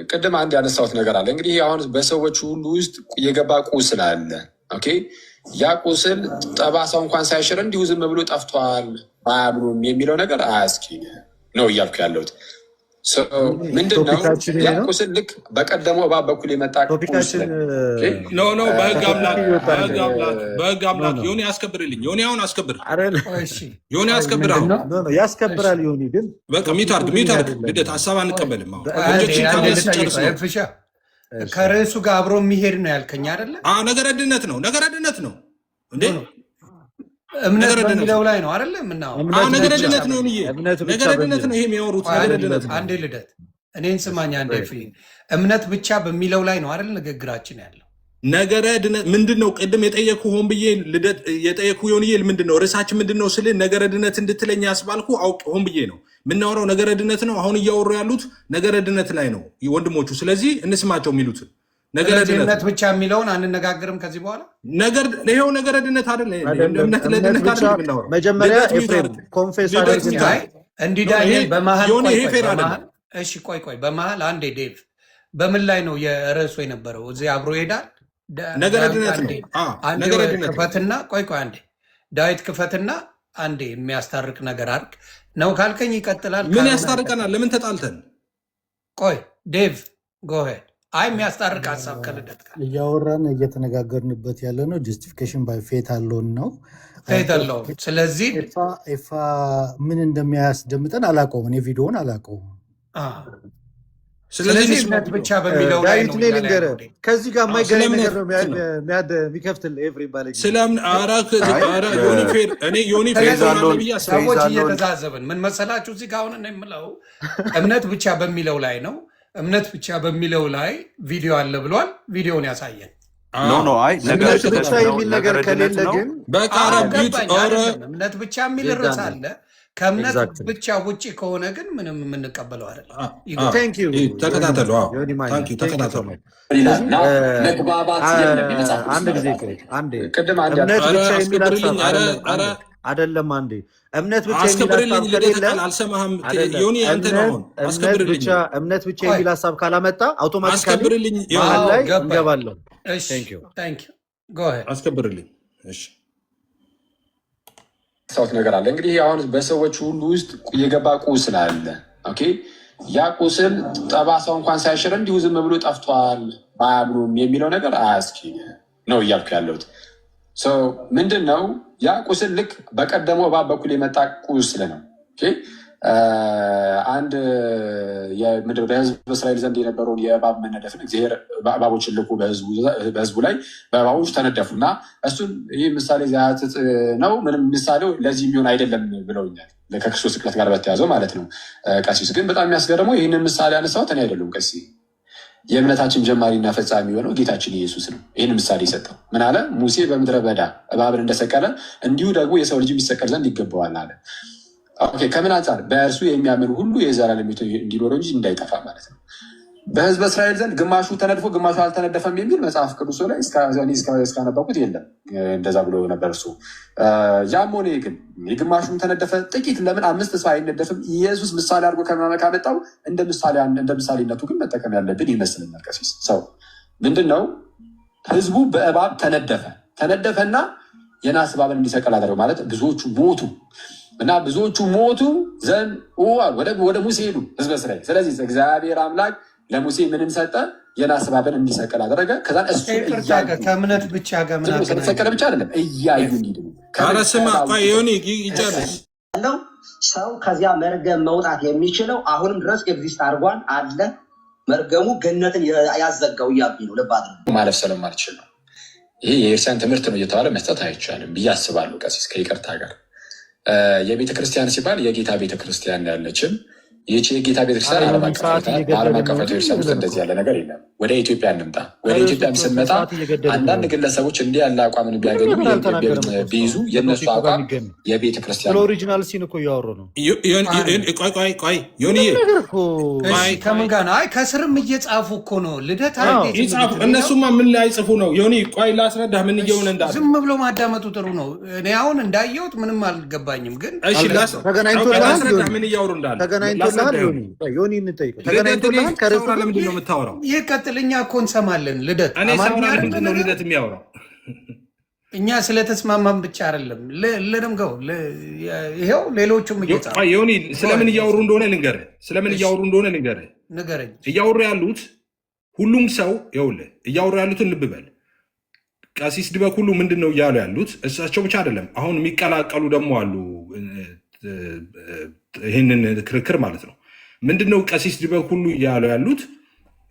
ቅድም አንድ ያነሳሁት ነገር አለ። እንግዲህ አሁን በሰዎች ሁሉ ውስጥ የገባ ቁስል አለ። ኦኬ፣ ያ ቁስል ጠባሳው እንኳን ሳይሽር እንዲሁ ዝም ብሎ ጠፍቷል አያምኑም የሚለው ነገር አያስኪድ ነው እያልኩ ያለሁት። ምንድን ነው ያ ቁስል? ልክ በቀደመው እባብ በኩል የመጣ ቁስል ኖ በህግ አምላክ ዮኒ ያስከብርልኝ። ዮኒ አሁን አስከብር፣ ዮኒ ያስከብር፣ አሁን ያስከብራል። ዮኒ ግን በቃ ሚታርግ ልደት ሀሳብ አንቀበልም። ከርዕሱ ጋር አብሮ የሚሄድ ነው ያልከኝ አይደለ? ነገረድነት ነው እንዴ? እምነት በሚለው ላይ ነው አይደለ? ነገረድነት ነው ነገረድነት ነው ይሄ የሚያወሩት ነገረድነት ነው። አንዴ ልደት እኔን ስማኝ አንዴ። እምነት ብቻ በሚለው ላይ ነው አይደል ንግግራችን ያለው። ነገረድነት ምንድን ነው? ቅድም የጠየኩ ሆን ብዬ ልደት የጠየኩ ዮኒዬ ምንድን ነው ርዕሳችን ምንድን ነው ስል ነገረድነት እንድትለኝ ያስባልኩ አውቅ ሆን ብዬ ነው። የምናወራው ነገረድነት ነው። አሁን እያወሩ ያሉት ነገረድነት ላይ ነው ወንድሞቹ። ስለዚህ እንስማቸው የሚሉትን ነገረድነት ብቻ የሚለውን አንነጋገርም ከዚህ በኋላ። ይኸው ነገረድነት አይደለ? እምነት ለድነት አይደለ የምናወራው። መጀመሪያ ኤፍሬም ኮንፌስ እንዲህ ዳንኤል በመሀል እሺ፣ ቆይ በመሀል አንዴ ዴቭ በምን ላይ ነው የርዕሱ የነበረው? እዚህ አብሮ ይሄዳል። ነገረድነት ነው። ክፈትና ቆይ አንዴ ዳዊት ክፈትና አንዴ የሚያስታርቅ ነገር አድርግ ነው ካልከኝ ይቀጥላል። ምን ያስታርቀናል? ለምን ተጣልተን? ቆይ ዴቭ ጎሄድ። አይ የሚያስታርቅ ሀሳብ ከልደት ጋር እያወራን እየተነጋገርንበት ያለ ነው። ጀስቲፊኬሽን ባይ ፌት አለውን ነው ፌት አለው። ስለዚህ ኤፋ ምን እንደሚያስደምጠን አላውቀውም። እኔ ቪዲዮውን አላውቀውም። ስለዚህ እምነት ብቻ በሚለው ላይ ነው ከዚህ ጋር የማይገናኝ ነገር ነው የሚከፍትልህ ኤፍሬም ባለ ሰዎች እየተዛዘብን ምን መሰላችሁ? እዚህ ጋር አሁን የምለው እምነት ብቻ በሚለው ላይ ነው። እምነት ብቻ በሚለው ላይ ቪዲዮ አለ ብሏል። ቪዲዮውን ያሳየን። እምነት ብቻ የሚል ነገር ከሌለ ግን እምነት ብቻ የሚል ርዕስ አለ። ከእምነት ብቻ ውጭ ከሆነ ግን ምንም የምንቀበለው አይደለም። ተከታተሉ። አንድ ጊዜ እምነት ብቻ የሚል አይደለም። አንዴ እምነት ብቻ እምነት ብቻ የሚል ሀሳብ ካላመጣ አውቶማቲካሊ መሀል ላይ እንገባለን። አስከብርልኝ። ሰውት ነገር አለ። እንግዲህ አሁን በሰዎች ሁሉ ውስጥ የገባ ቁስል አለ። ኦኬ፣ ያ ቁስል ጠባሳው እንኳን ሳይሽር እንዲሁ ዝም ብሎ ጠፍቷል አያምኑም የሚለው ነገር አያስኪድ ነው እያልኩ ያለሁት። ምንድን ነው ያ ቁስል? ልክ በቀደመው እባብ በኩል የመጣ ቁስል ነው። አንድ በህዝብ እስራኤል ዘንድ የነበረውን የእባብ መነደፍን እግዚአብሔር እባቦችን ልኮ በህዝቡ ላይ በእባቦች ተነደፉ እና እሱን ይህ ምሳሌ ዛያትት ነው። ምንም ምሳሌው ለዚህ የሚሆን አይደለም ብለውኛል። ከክርስቶስ ስቅለት ጋር በተያዘው ማለት ነው። ቀሲስ ግን በጣም የሚያስገርመው ይህንን ምሳሌ ያነሳሁት እኔ አይደለሁም። ቀሲስ የእምነታችን ጀማሪና ፈጻሚ የሆነው ጌታችን ኢየሱስ ነው። ይህን ምሳሌ የሰጠው ምን አለ? ሙሴ በምድረ በዳ እባብን እንደሰቀለ እንዲሁ ደግሞ የሰው ልጅ ይሰቀል ዘንድ ይገባዋል አለ። ከምን አንጻር? በእርሱ የሚያምን ሁሉ የዘላለም ሕይወት እንዲኖረው እንጂ እንዳይጠፋ ማለት ነው። በህዝበ እስራኤል ዘንድ ግማሹ ተነድፎ ግማሹ አልተነደፈም የሚል መጽሐፍ ቅዱስ ላይ እስካነበኩት የለም። እንደዛ ብሎ ነበር እሱ። ያም ሆነ ግን የግማሹም ተነደፈ ጥቂት። ለምን 5 ሰው አይነደፍም? ኢየሱስ ምሳሌ አድርጎ ካመጣው እንደ ምሳሌነቱ ግን መጠቀም ያለብን ይመስለኛል። ቀሲስ ሰው ምንድን ነው? ህዝቡ በእባብ ተነደፈና የናስ እባብን እንዲሰቀል አደረገው ማለት ብዙዎቹ ሞቱ እና ብዙዎቹ ሞቱ ዘንድ ወደ ሙሴ ሄዱ ህዝበ እስራኤል። ስለዚህ እግዚአብሔር አምላክ ለሙሴ ምንን ሰጠ? የናስ እባብን እንዲሰቀል አደረገ። ከዛ እሱ ከእምነት ብቻ ጋር ከተሰቀለ ብቻ አይደለም እያዩ እንዲድ ሰው ከዚያ መርገም መውጣት የሚችለው አሁንም ድረስ ኤግዚስት አድርጓል አለ። መርገሙ ገነትን ያዘጋው እያሉ ነው። ልባት ማለፍ ስለማልችል ነው። ይሄ የኤርሲያን ትምህርት ነው እየተባለ መስጠት አይቻልም ብዬ አስባለሁ። ቀሲስ ከይቅርታ ጋር የቤተክርስቲያን ሲባል የጌታ ቤተክርስቲያን ያለችም ይህች የጌታ ቤተክርስቲያን ዓለም አቀፋዊ ቤተክርስቲያን ውስጥ እንደዚህ ያለ ነገር የለም። ወደ ኢትዮጵያ እንምጣ። ወደ ኢትዮጵያ ስንመጣ አንዳንድ ግለሰቦች እንዲህ ያለ አቋምን ቢያገኙ ቢይዙ የእነሱ አቋም የቤተ ክርስቲያን ኦሪጂናል ሲን እኮ እያወሩ ነው። ቆይ ዮኒዬ ከምን ጋር ነው? አይ ከስርም እየጻፉ እኮ ነው። ልደት ይጻፉ። እነሱማ ምን ላይ ጽፉ ነው? ዮኒ ቆይ ላስረዳህ ምን እየሆነ እንዳለ። ዝም ብሎ ማዳመጡ ጥሩ ነው። እኔ አሁን እንዳየሁት ምንም አልገባኝም። ግን እሺ ላስረዳህ ምን እያወሩ እንዳለ። ተገናኝቶልሃል ዮኒ እንጠይቀው። ተገናኝቶልሃል ከርዕሱ ለምንድን ነው የምታወራው? ይቀጥልኛ እኮ እንሰማለን። ልደት እኔ ሰማሁ። ምንድን ነው ልደት የሚያወራው? እኛ ስለተስማማን ብቻ አይደለም። ለደምገው ይሄው ሌሎቹም እየጻፉ ዮኒ ስለምን እያወሩ እንደሆነ ልንገርህ። ስለምን እያወሩ እንደሆነ ልንገርህ። ንገረኝ። እያወሩ ያሉት ሁሉም ሰው ይኸውልህ፣ እያወሩ ያሉትን ልብ በል። ቀሲስ ድበኩሉ ምንድን ነው እያሉ ያሉት? እሳቸው ብቻ አይደለም፣ አሁን የሚቀላቀሉ ደግሞ አሉ። ይህንን ክርክር ማለት ነው። ምንድን ነው ቀሲስ ድበኩሉ እያሉ ያሉት?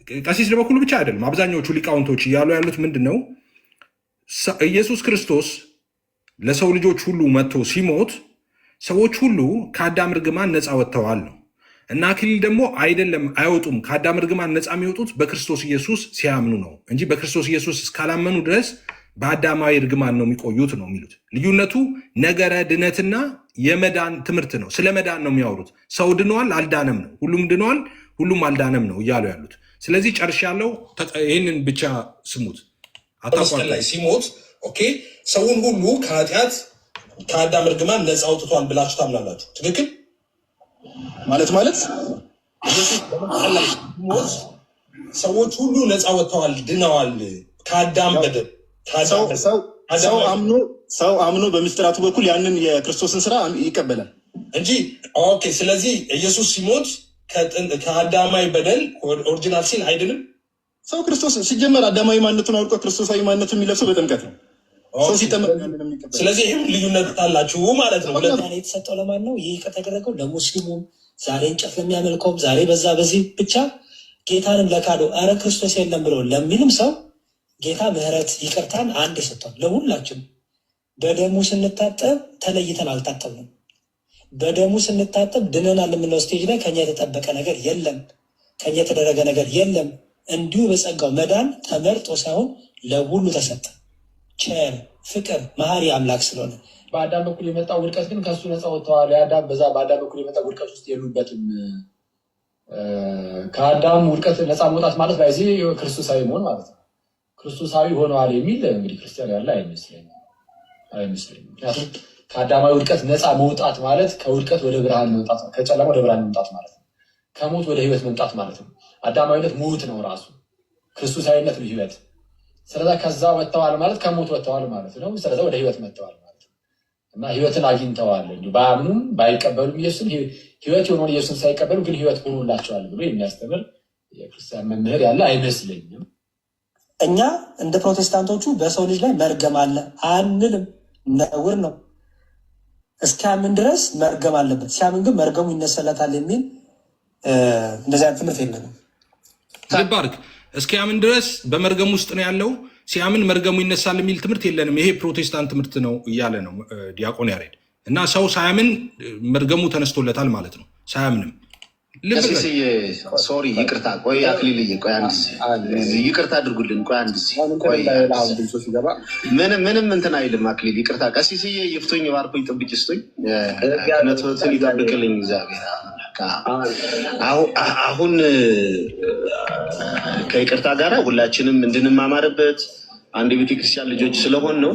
ቀሲስ ድበኩሉ ብቻ አይደለም፣ አብዛኛዎቹ ሊቃውንቶች እያሉ ያሉት ምንድን ነው? ኢየሱስ ክርስቶስ ለሰው ልጆች ሁሉ መጥቶ ሲሞት ሰዎች ሁሉ ከአዳም እርግማን ነፃ ወጥተዋል ነው። እና አክሊል ደግሞ አይደለም አይወጡም። ከአዳም እርግማን ነፃ የሚወጡት በክርስቶስ ኢየሱስ ሲያምኑ ነው እንጂ በክርስቶስ ኢየሱስ እስካላመኑ ድረስ በአዳማዊ እርግማን ነው የሚቆዩት ነው የሚሉት። ልዩነቱ ነገረ ድነትና የመዳን ትምህርት ነው። ስለ መዳን ነው የሚያወሩት። ሰው ድነዋል አልዳነም ነው። ሁሉም ድነዋል ሁሉም አልዳነም ነው እያሉ ያሉት። ስለዚህ ጨርሻለሁ። ይህንን ብቻ ስሙት። መስቀል ላይ ሲሞት ሰውን ሁሉ ከኃጢአት ከአዳም እርግማን ነፃ አውጥቷል ብላችሁ ታምናላችሁ? ትክክል ማለት ኢየሱስ በመስቀል ላይ ሲሞት ሰዎች ሁሉ ነፃ ወጥተዋል፣ ድነዋል ከአዳም በደል። ሰው አምኖ በምስጢራቱ በኩል ያንን የክርስቶስን ስራ ይቀበላል እንጂ። ስለዚህ ኢየሱስ ሲሞት ከአዳማዊ በደል ኦሪጂናል ሲን አይድንም። ሰው ክርስቶስ ሲጀመር አዳማዊ ማንነቱን አውቆ ክርስቶሳዊ ማንነቱን የሚለብሰው በጥምቀት ነው። ስለዚህ ይህም ልዩነት አላችሁ ማለት ነው። የተሰጠው ለማን ነው? ይህ ከተደረገው ለሙስሊሙም፣ ዛሬ እንጨት ለሚያመልከውም፣ ዛሬ በዛ በዚህ ብቻ ጌታንም ለካደው ኧረ ክርስቶስ የለም ብለው ለሚልም ሰው ጌታ ምሕረት ይቅርታን አንድ ሰጥቷል ለሁላችን። በደሙ ስንታጠብ ተለይተን አልታጠብንም። በደሙ ስንታጠብ ድነናል የምንለው ስቴጅ ላይ ከኛ የተጠበቀ ነገር የለም፣ ከኛ የተደረገ ነገር የለም። እንዲሁ በጸጋው መዳን ተመርጦ ሳይሆን ለሁሉ ተሰጠ። ቸር ፍቅር መሐሪ አምላክ ስለሆነ በአዳም በኩል የመጣው ውድቀት ግን ከሱ ነፃ ወጥተዋል። የአዳም በአዳም በኩል የመጣው ውድቀት ውስጥ የሉበትም። ከአዳም ውድቀት ነፃ መውጣት ማለት በዚህ ክርስቶሳዊ መሆን ማለት ነው። ክርስቶሳዊ ሆነዋል የሚል እንግዲህ ክርስቲያን ያለ አይመስለኝም። ምክንያቱም ከአዳማዊ ውድቀት ነፃ መውጣት ማለት ከውድቀት ወደ ብርሃን መምጣት፣ ከጨለማ ወደ ብርሃን መምጣት ማለት ነው። ከሞት ወደ ህይወት መምጣት ማለት ነው። አዳማዊነት ሞት ነው ራሱ፣ ክርስቶሳዊነት ነው ህይወት። ስለዛ ከዛ ወጥተዋል ማለት ከሞት ወጥተዋል ማለት ነው። ስለዛ ወደ ህይወት መጥተዋል ማለት ነው እና ህይወትን አግኝተዋል። እንዲሁ ባያምኑም ባይቀበሉም ኢየሱስን ህይወት የሆነውን ኢየሱስን ሳይቀበሉ ግን ህይወት ሆኖላቸዋል ብሎ የሚያስተምር የክርስቲያን መምህር ያለ አይመስለኝም። እኛ እንደ ፕሮቴስታንቶቹ በሰው ልጅ ላይ መርገም አለ አንልም፣ ነውር ነው። እስኪያምን ድረስ መርገም አለበት፣ ሲያምን ግን መርገሙ ይነሰለታል የሚል እንደዚህ አይነት ትምህርት የለንም። ልባርክ እስኪያምን ድረስ በመርገም ውስጥ ነው ያለው፣ ሲያምን መርገሙ ይነሳል የሚል ትምህርት የለንም። ይሄ ፕሮቴስታንት ትምህርት ነው እያለ ነው ዲያቆን ያሬድ። እና ሰው ሳያምን መርገሙ ተነስቶለታል ማለት ነው። ሳያምንም ሶሪ ይቅርታ፣ ቆይ አክሊልዬ፣ ቆይ ይቅርታ አድርጉልን። ቆይ ምንም እንትን አይልም አክሊል፣ ይቅርታ። ቀሲስዬ ይፍቱኝ፣ ባርኩኝ፣ ጥብቅ ስጡኝ፣ ነትን ይጠብቅልኝ እግዚአብሔር። አሁን ከይቅርታ ጋር ሁላችንም እንድንማማርበት አንድ የቤተክርስቲያን ልጆች ስለሆን ነው።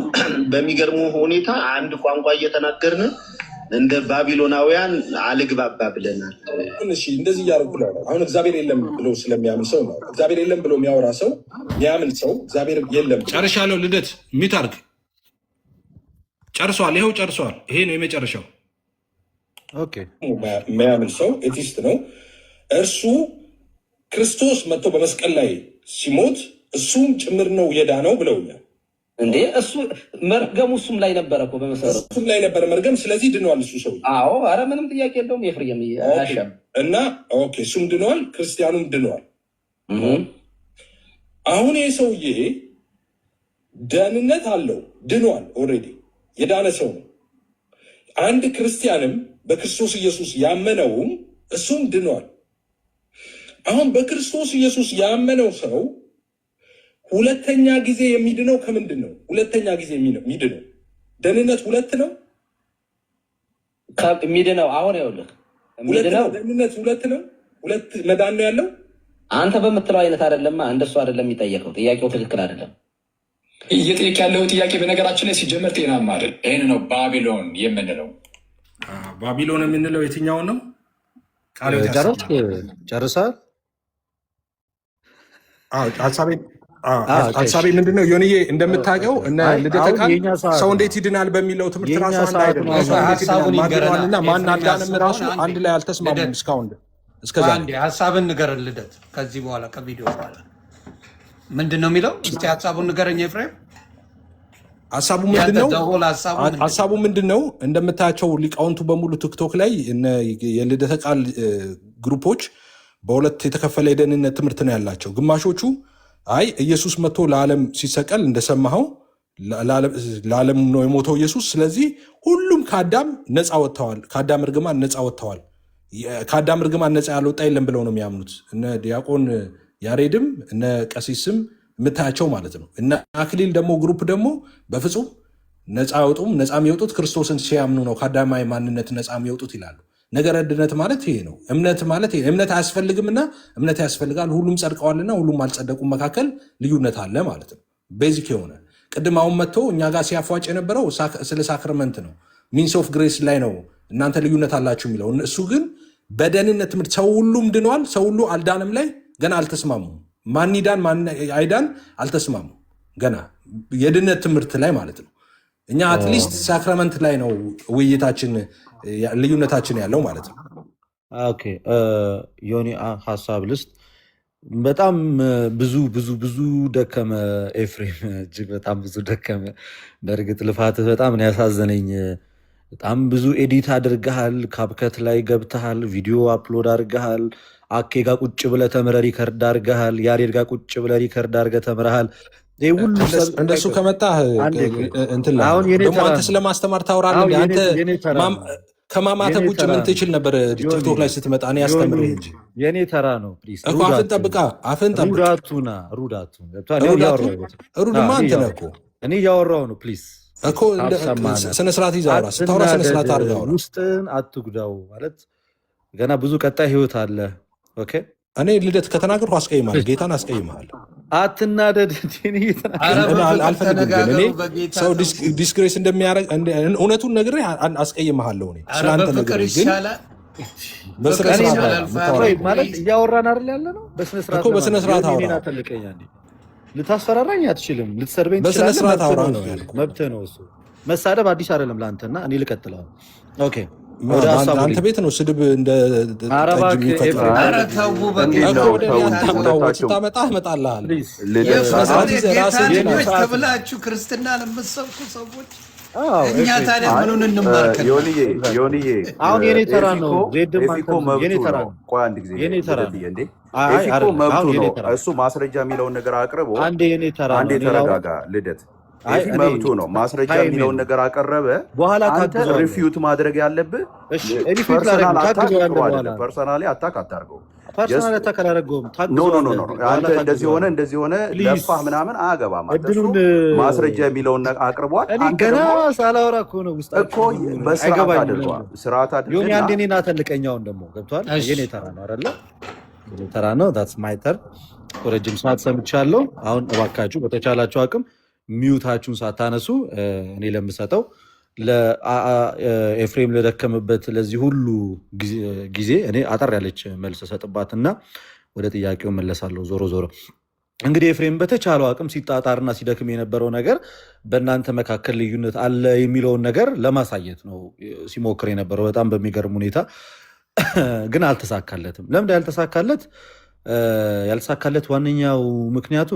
በሚገርሙ ሁኔታ አንድ ቋንቋ እየተናገርን እንደ ባቢሎናውያን አልግባባ ብለናል። እንደዚህ እያደረጉ አሁን እግዚአብሔር የለም ብሎ ስለሚያምን ሰው ነው። እግዚአብሔር የለም ብሎ የሚያወራ ሰው የሚያምን ሰው እግዚአብሔር የለም። ጨርሻለሁ። ልደት ሚታርግ ጨርሷል። ይኸው ጨርሷል። ይሄ ነው የመጨረሻው። የሚያምን ሰው ኤቲስት ነው። እርሱ ክርስቶስ መጥቶ በመስቀል ላይ ሲሞት እሱም ጭምር ነው የዳነው ብለውኛል። እንዴ እሱ መርገሙ እሱም ላይ ነበረ እኮ በመሰረቱ እሱም ላይ ነበረ መርገም። ስለዚህ ድነዋል እሱ ሰው። አዎ፣ አረ ምንም ጥያቄ የለውም። ኤፍሬም አሻም እና እሱም ድነዋል፣ ክርስቲያኑም ድነዋል። አሁን ይህ ሰውዬ ደህንነት አለው፣ ድኗል። ኦልሬዲ የዳነ ሰው ነው። አንድ ክርስቲያንም በክርስቶስ ኢየሱስ ያመነውም እሱም ድኗል። አሁን በክርስቶስ ኢየሱስ ያመነው ሰው ሁለተኛ ጊዜ የሚድነው ከምንድን ነው? ሁለተኛ ጊዜ የሚድነው ደህንነት ሁለት ነው የሚድነው። አሁን ይኸውልህ የሚድነው ደህንነት ሁለት ነው። ሁለት መዳን ነው ያለው። አንተ በምትለው አይነት አይደለማ። እንደሱ አይደለም የሚጠየቀው። ጥያቄው ትክክል አይደለም። እየጠየቅ ያለው ጥያቄ በነገራችን ላይ ሲጀመር ጤናማ አይደል። ይህን ነው ባቢሎን የምንለው። ባቢሎን የምንለው የትኛውን ነው? ጨርሰሃል? ሀሳቤ ምንድነው? ዮኒዬ እንደምታውቀው እነ ልደተ ቃል ሰው እንዴት ይድናል በሚለው ትምህርት ራሱ አንድ አይደለም። ማን አዳንም ራሱ አንድ ላይ አልተስማሙም እስካሁን እስከዛ። ሀሳብን ንገረን ልደት። ከዚህ በኋላ ከቪዲዮ በኋላ ምንድን ነው የሚለው? እስኪ ሀሳቡን ንገረኝ ኤፍሬም። ሀሳቡ ምንድን ነው? እንደምታያቸው ሊቃውንቱ በሙሉ ቲክቶክ ላይ የልደተ ቃል ግሩፖች በሁለት የተከፈለ የደህንነት ትምህርት ነው ያላቸው። ግማሾቹ አይ ኢየሱስ መጥቶ ለዓለም ሲሰቀል እንደሰማኸው ለዓለም ነው የሞተው ኢየሱስ፣ ስለዚህ ሁሉም ከአዳም ነፃ ወጥተዋል፣ ከአዳም እርግማን ነፃ ወጥተዋል፣ ከአዳም እርግማን ነፃ ያልወጣ የለም ብለው ነው የሚያምኑት። እነ ዲያቆን ያሬድም እነ ቀሲስም የምታያቸው ማለት ነው። እና አክሊል ደግሞ ግሩፕ ደግሞ በፍጹም ነፃ አይወጡም። ነፃ የሚወጡት ክርስቶስን ሲያምኑ ነው፣ ከአዳማዊ ማንነት ነፃ የሚወጡት ይላሉ። ነገረ ድነት ማለት ይሄ ነው። እምነት ማለት ይሄ እምነት አያስፈልግምና እምነት ያስፈልጋል። ሁሉም ጸድቀዋልና ሁሉም አልጸደቁም መካከል ልዩነት አለ ማለት ነው። ቤዚክ የሆነ ቅድም አሁን መጥቶ እኛ ጋር ሲያፏጭ የነበረው ስለ ሳክረመንት ነው፣ ሚንስ ኦፍ ግሬስ ላይ ነው እናንተ ልዩነት አላችሁ የሚለው። እሱ ግን በደህንነት ትምህርት ሰው ሁሉም ድኗል፣ ሰው ሁሉ አልዳንም ላይ ገና አልተስማሙም። ማን ይዳን ማን አይዳን አልተስማሙም ገና የድነት ትምህርት ላይ ማለት ነው። እኛ አትሊስት ሳክረመንት ላይ ነው ውይይታችን ልዩነታችን ያለው ማለት ነው። ኦኬ ዮኒ ሀሳብ ልስጥ። በጣም ብዙ ደከመ ኤፍሬም፣ እጅግ በጣም ብዙ ደከመ። በእርግጥ ልፋትህ በጣም ነው ያሳዘነኝ። በጣም ብዙ ኤዲት አድርገሃል፣ ካፕከት ላይ ገብተሃል፣ ቪዲዮ አፕሎድ አድርገሃል፣ አኬ ጋር ቁጭ ብለህ ተምረህ ሪከርድ አድርገሃል፣ ያሬድ ጋር ቁጭ ብለህ ሪከርድ አድርገህ ተምረሃል። እንደሱ ከመጣህ እንትን ደግሞ አንተ ስለማስተማር ታወራለህ። አንተ ከማማተብ ውጭ ምን ትችል ነበር? ቲክቶክ ላይ ስትመጣ እኔ ያስተምርህ እንጂ የኔ ተራ ነው። እኮ አፍን ጠብቃ፣ አፍን ጠብቅ። ሩድማ አንተ ነህ እኮ። እኔ እያወራሁ ነው። ፕሊዝ እኮ ስነስርዓት ይዘህ አውራ። ስታወራ ስነስርዓት አድርገህ አውራ። ውስጥህን አትጉዳው ማለት ገና ብዙ ቀጣይ ህይወት አለ። ኦኬ እኔ ልደት ከተናገርኩ አስቀይምሃለሁ፣ ጌታን አስቀይምሃለሁ። አትናደድ። አልፈልግም ግን እኔ ሰው ዲስግሬስ እንደሚያደርግ እውነቱን ነግሬህ አስቀይምሃለሁ። እኔ ስለአንተ ነግሬህ ግን ማለት እያወራን አይደል ያለ ነው። በስነስርዓት አውራ። ልታስፈራራኝ አትችልም። ልትሰርበኝ በስነስርዓት አውራ ነው ያልኩህ። መብትህ ነው እሱ። መሳደብ አዲስ አይደለም ለአንተና እኔ ልቀጥለው። ኦኬ አንተ ቤት ነው ስድብ ስታመጣ እመጣልሃለሁ። ተብላችሁ ክርስትና ለምትሰብኩ ሰዎች እኛ ታዲያ ምኑን እንማርከን? አሁን የኔ ተራ ነው። እሱ ማስረጃ የሚለውን ነገር አቅርቦ አንዴ ተረጋጋ ልደት መብቱ ነው። ማስረጃ የሚለውን ነገር አቀረበ። በኋላ አንተ ሪፊዩት ማድረግ ያለብህ ፐርሰናሊ አታክ አታርገው። አንተ እንደዚህ ሆነ ለፋህ ምናምን አያገባም። ማስረጃ የሚለውን አቅርቧል። ገና ሳላወራ እኮ ነው እኮ በስርዓት አድርጓል። ስርዓት አድርጓል። አንዴ እኔን አተልቀኛውን ደግሞ ገብቷል። የኔ ተራ ነው አይደለ? የኔ ተራ ነው። ዳትስ ማይ ተር። ረጅም ሰዓት ሰምቻለሁ። አሁን እባካችሁ በተቻላችሁ አቅም ሚዩታችሁን ሳታነሱ እኔ ለምሰጠው ለኤፍሬም ለደከምበት ለዚህ ሁሉ ጊዜ እኔ አጠር ያለች መልስ ሰጥባትና ወደ ጥያቄው መለሳለሁ። ዞሮ እንግዲህ ኤፍሬም በተቻለው አቅም ሲጣጣርና ሲደክም የነበረው ነገር በእናንተ መካከል ልዩነት አለ የሚለውን ነገር ለማሳየት ነው ሲሞክር የነበረው በጣም በሚገርም ሁኔታ። ግን አልተሳካለትም። ለምንድን ያልተሳካለት ዋነኛው ምክንያቱ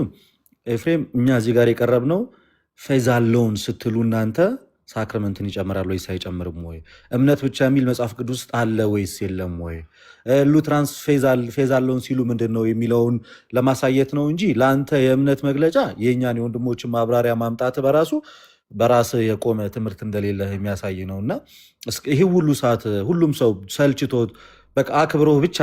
ኤፍሬም እኛ እዚህ ጋር የቀረብነው ፌዝ አለውን ስትሉ እናንተ ሳክረመንትን ይጨምራል ወይስ አይጨምርም ወይ? እምነት ብቻ የሚል መጽሐፍ ቅዱስ ውስጥ አለ ወይስ የለም ወይ? ሉትራንስ ፌዝ አለውን ሲሉ ምንድን ነው የሚለውን ለማሳየት ነው እንጂ ለአንተ የእምነት መግለጫ የእኛን የወንድሞችን ማብራሪያ ማምጣት በራስህ የቆመ ትምህርት እንደሌለ የሚያሳይ ነው። እና ይህ ሁሉ ሰዓት ሁሉም ሰው ሰልችቶት በቃ አክብሮህ ብቻ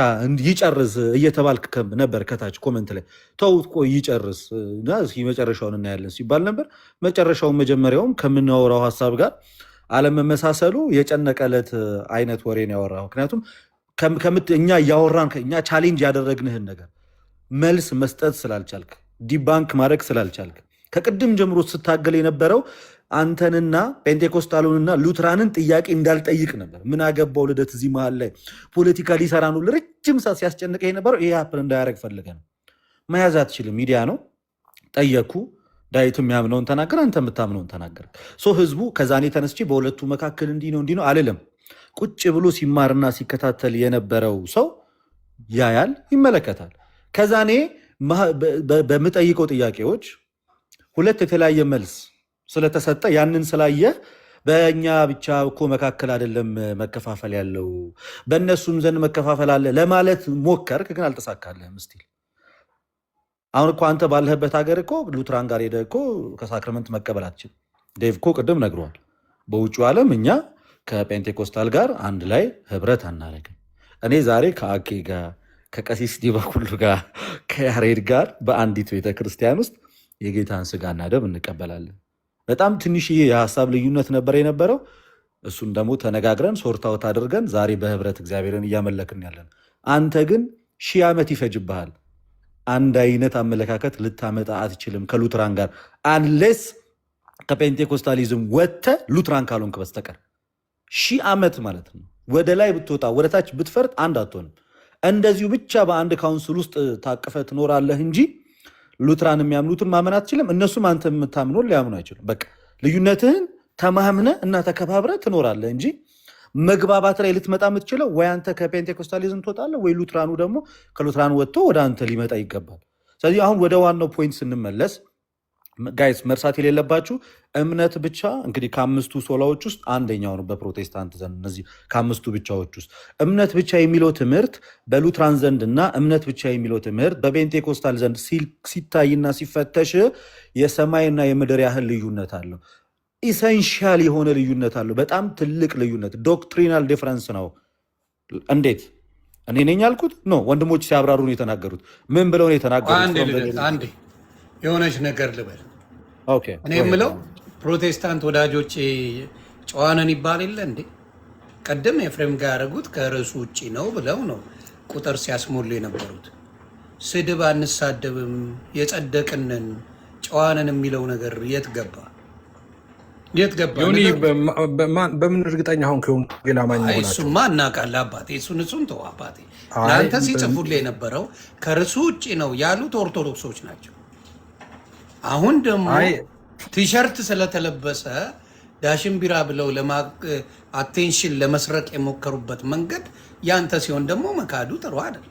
ይጨርስ እየተባልክ ነበር። ከታች ኮመንት ላይ ተውት ቆይ ይጨርስ እና እስኪ መጨረሻውን እናያለን ሲባል ነበር። መጨረሻውን መጀመሪያውም ከምናወራው ሀሳብ ጋር አለመመሳሰሉ የጨነቀለት አይነት ወሬ ነው ያወራው። ምክንያቱም እኛ እያወራን እኛ ቻሌንጅ ያደረግንህን ነገር መልስ መስጠት ስላልቻልክ፣ ዲባንክ ማድረግ ስላልቻልክ፣ ከቅድም ጀምሮ ስታገል የነበረው አንተንና ፔንቴኮስታሉንና ሉትራንን ጥያቄ እንዳልጠይቅ ነበር። ምን አገባው ልደት እዚህ መሀል ላይ ፖለቲካ ሊሰራ ነው ለረጅም ሰዓት ሲያስጨንቀ የነበረው ይሄ ሀፕን እንዳያደረግ ፈልገ ነው። መያዝ አትችልም። ሚዲያ ነው ጠየኩ። ዳዊት የሚያምነውን ተናገር፣ አንተ የምታምነውን ተናገር። ህዝቡ ከዛኔ ተነስቼ በሁለቱ መካከል እንዲህ ነው አልልም። ቁጭ ብሎ ሲማርና ሲከታተል የነበረው ሰው ያያል፣ ይመለከታል። ከዛኔ በምጠይቀው ጥያቄዎች ሁለት የተለያየ መልስ ስለተሰጠ ያንን ስላየ በእኛ ብቻ እኮ መካከል አይደለም መከፋፈል ያለው በእነሱም ዘንድ መከፋፈል አለ ለማለት ሞከርክ፣ ግን አልተሳካልህም። ስቲል አሁን እኮ አንተ ባለህበት ሀገር እኮ ሉትራን ጋር ሄደህ እኮ ከሳክረመንት መቀበል አትችልም። ዴቭ እኮ ቅድም ነግሯል። በውጭ ዓለም እኛ ከፔንቴኮስታል ጋር አንድ ላይ ህብረት አናደርግም። እኔ ዛሬ ከአኬ ጋር ከቀሲስ ዲባኩሉ ጋር ከያሬድ ጋር በአንዲት ቤተክርስቲያን ውስጥ የጌታን ስጋና ደም እንቀበላለን። በጣም ትንሽዬ የሀሳብ ልዩነት ነበር የነበረው። እሱን ደግሞ ተነጋግረን ሶርታውት አድርገን ዛሬ በህብረት እግዚአብሔርን እያመለክን ያለን። አንተ ግን 1000 ዓመት ይፈጅብሃል። አንድ አይነት አመለካከት ልታመጣ አትችልም ከሉትራን ጋር አንሌስ ከፔንቴኮስታሊዝም ወጥተህ ሉትራን ካልሆንክ በስተቀር 1000 ዓመት ማለት ነው። ወደ ላይ ብትወጣ ወደ ታች ብትፈርጥ አንድ አትሆንም። እንደዚሁ ብቻ በአንድ ካውንስል ውስጥ ታቅፈ ትኖራለህ እንጂ ሉትራን የሚያምኑትን ማመን አትችልም። እነሱም አንተ የምታምኖን ሊያምኑ አይችሉም። በቃ ልዩነትህን ተማምነ እና ተከባብረ ትኖራለህ እንጂ መግባባት ላይ ልትመጣ የምትችለው ወይ አንተ ከፔንቴኮስታሊዝም ትወጣለህ ወይ ሉትራኑ ደግሞ ከሉትራን ወጥቶ ወደ አንተ ሊመጣ ይገባል። ስለዚህ አሁን ወደ ዋናው ፖይንት ስንመለስ ጋይስ መርሳት የሌለባችሁ እምነት ብቻ እንግዲህ ከአምስቱ ሶላዎች ውስጥ አንደኛው ነው በፕሮቴስታንት ዘንድ። እነዚህ ከአምስቱ ብቻዎች ውስጥ እምነት ብቻ የሚለው ትምህርት በሉትራን ዘንድ እና እምነት ብቻ የሚለው ትምህርት በፔንቴኮስታል ዘንድ ሲታይና ሲፈተሽ የሰማይና የምድር ያህል ልዩነት አለው። ኢሰንሻል የሆነ ልዩነት አለው። በጣም ትልቅ ልዩነት፣ ዶክትሪናል ዲፍረንስ ነው። እንዴት እኔ ነኝ ያልኩት? ኖ ወንድሞች ሲያብራሩ ነው የተናገሩት። ምን ብለው ነው የተናገሩት? አንዴ የሆነች ነገር ልበል። እኔ የምለው ፕሮቴስታንት ወዳጆቼ ጨዋነን ይባል የለ እንዴ? ቀደም ኤፍሬም ጋር ያደረጉት ከርዕሱ ውጭ ነው ብለው ነው ቁጥር ሲያስሞሉ የነበሩት። ስድብ አንሳደብም፣ የጸደቅንን ጨዋነን የሚለው ነገር የት ገባ? የት ገባ? በምን እርግጠኛ አሁን ከሆኑ ሌላ ማኝ ሆናቸው? እሱማ እናውቃለን አባቴ። እሱን ተው አባቴ። ለአንተ ሲጽፉልህ የነበረው ከርዕሱ ውጭ ነው ያሉት ኦርቶዶክሶች ናቸው። አሁን ደግሞ ቲሸርት ስለተለበሰ ዳሽን ቢራ ብለው አቴንሽን ለመስረቅ የሞከሩበት መንገድ ያንተ ሲሆን ደግሞ መካዱ ጥሩ አይደል።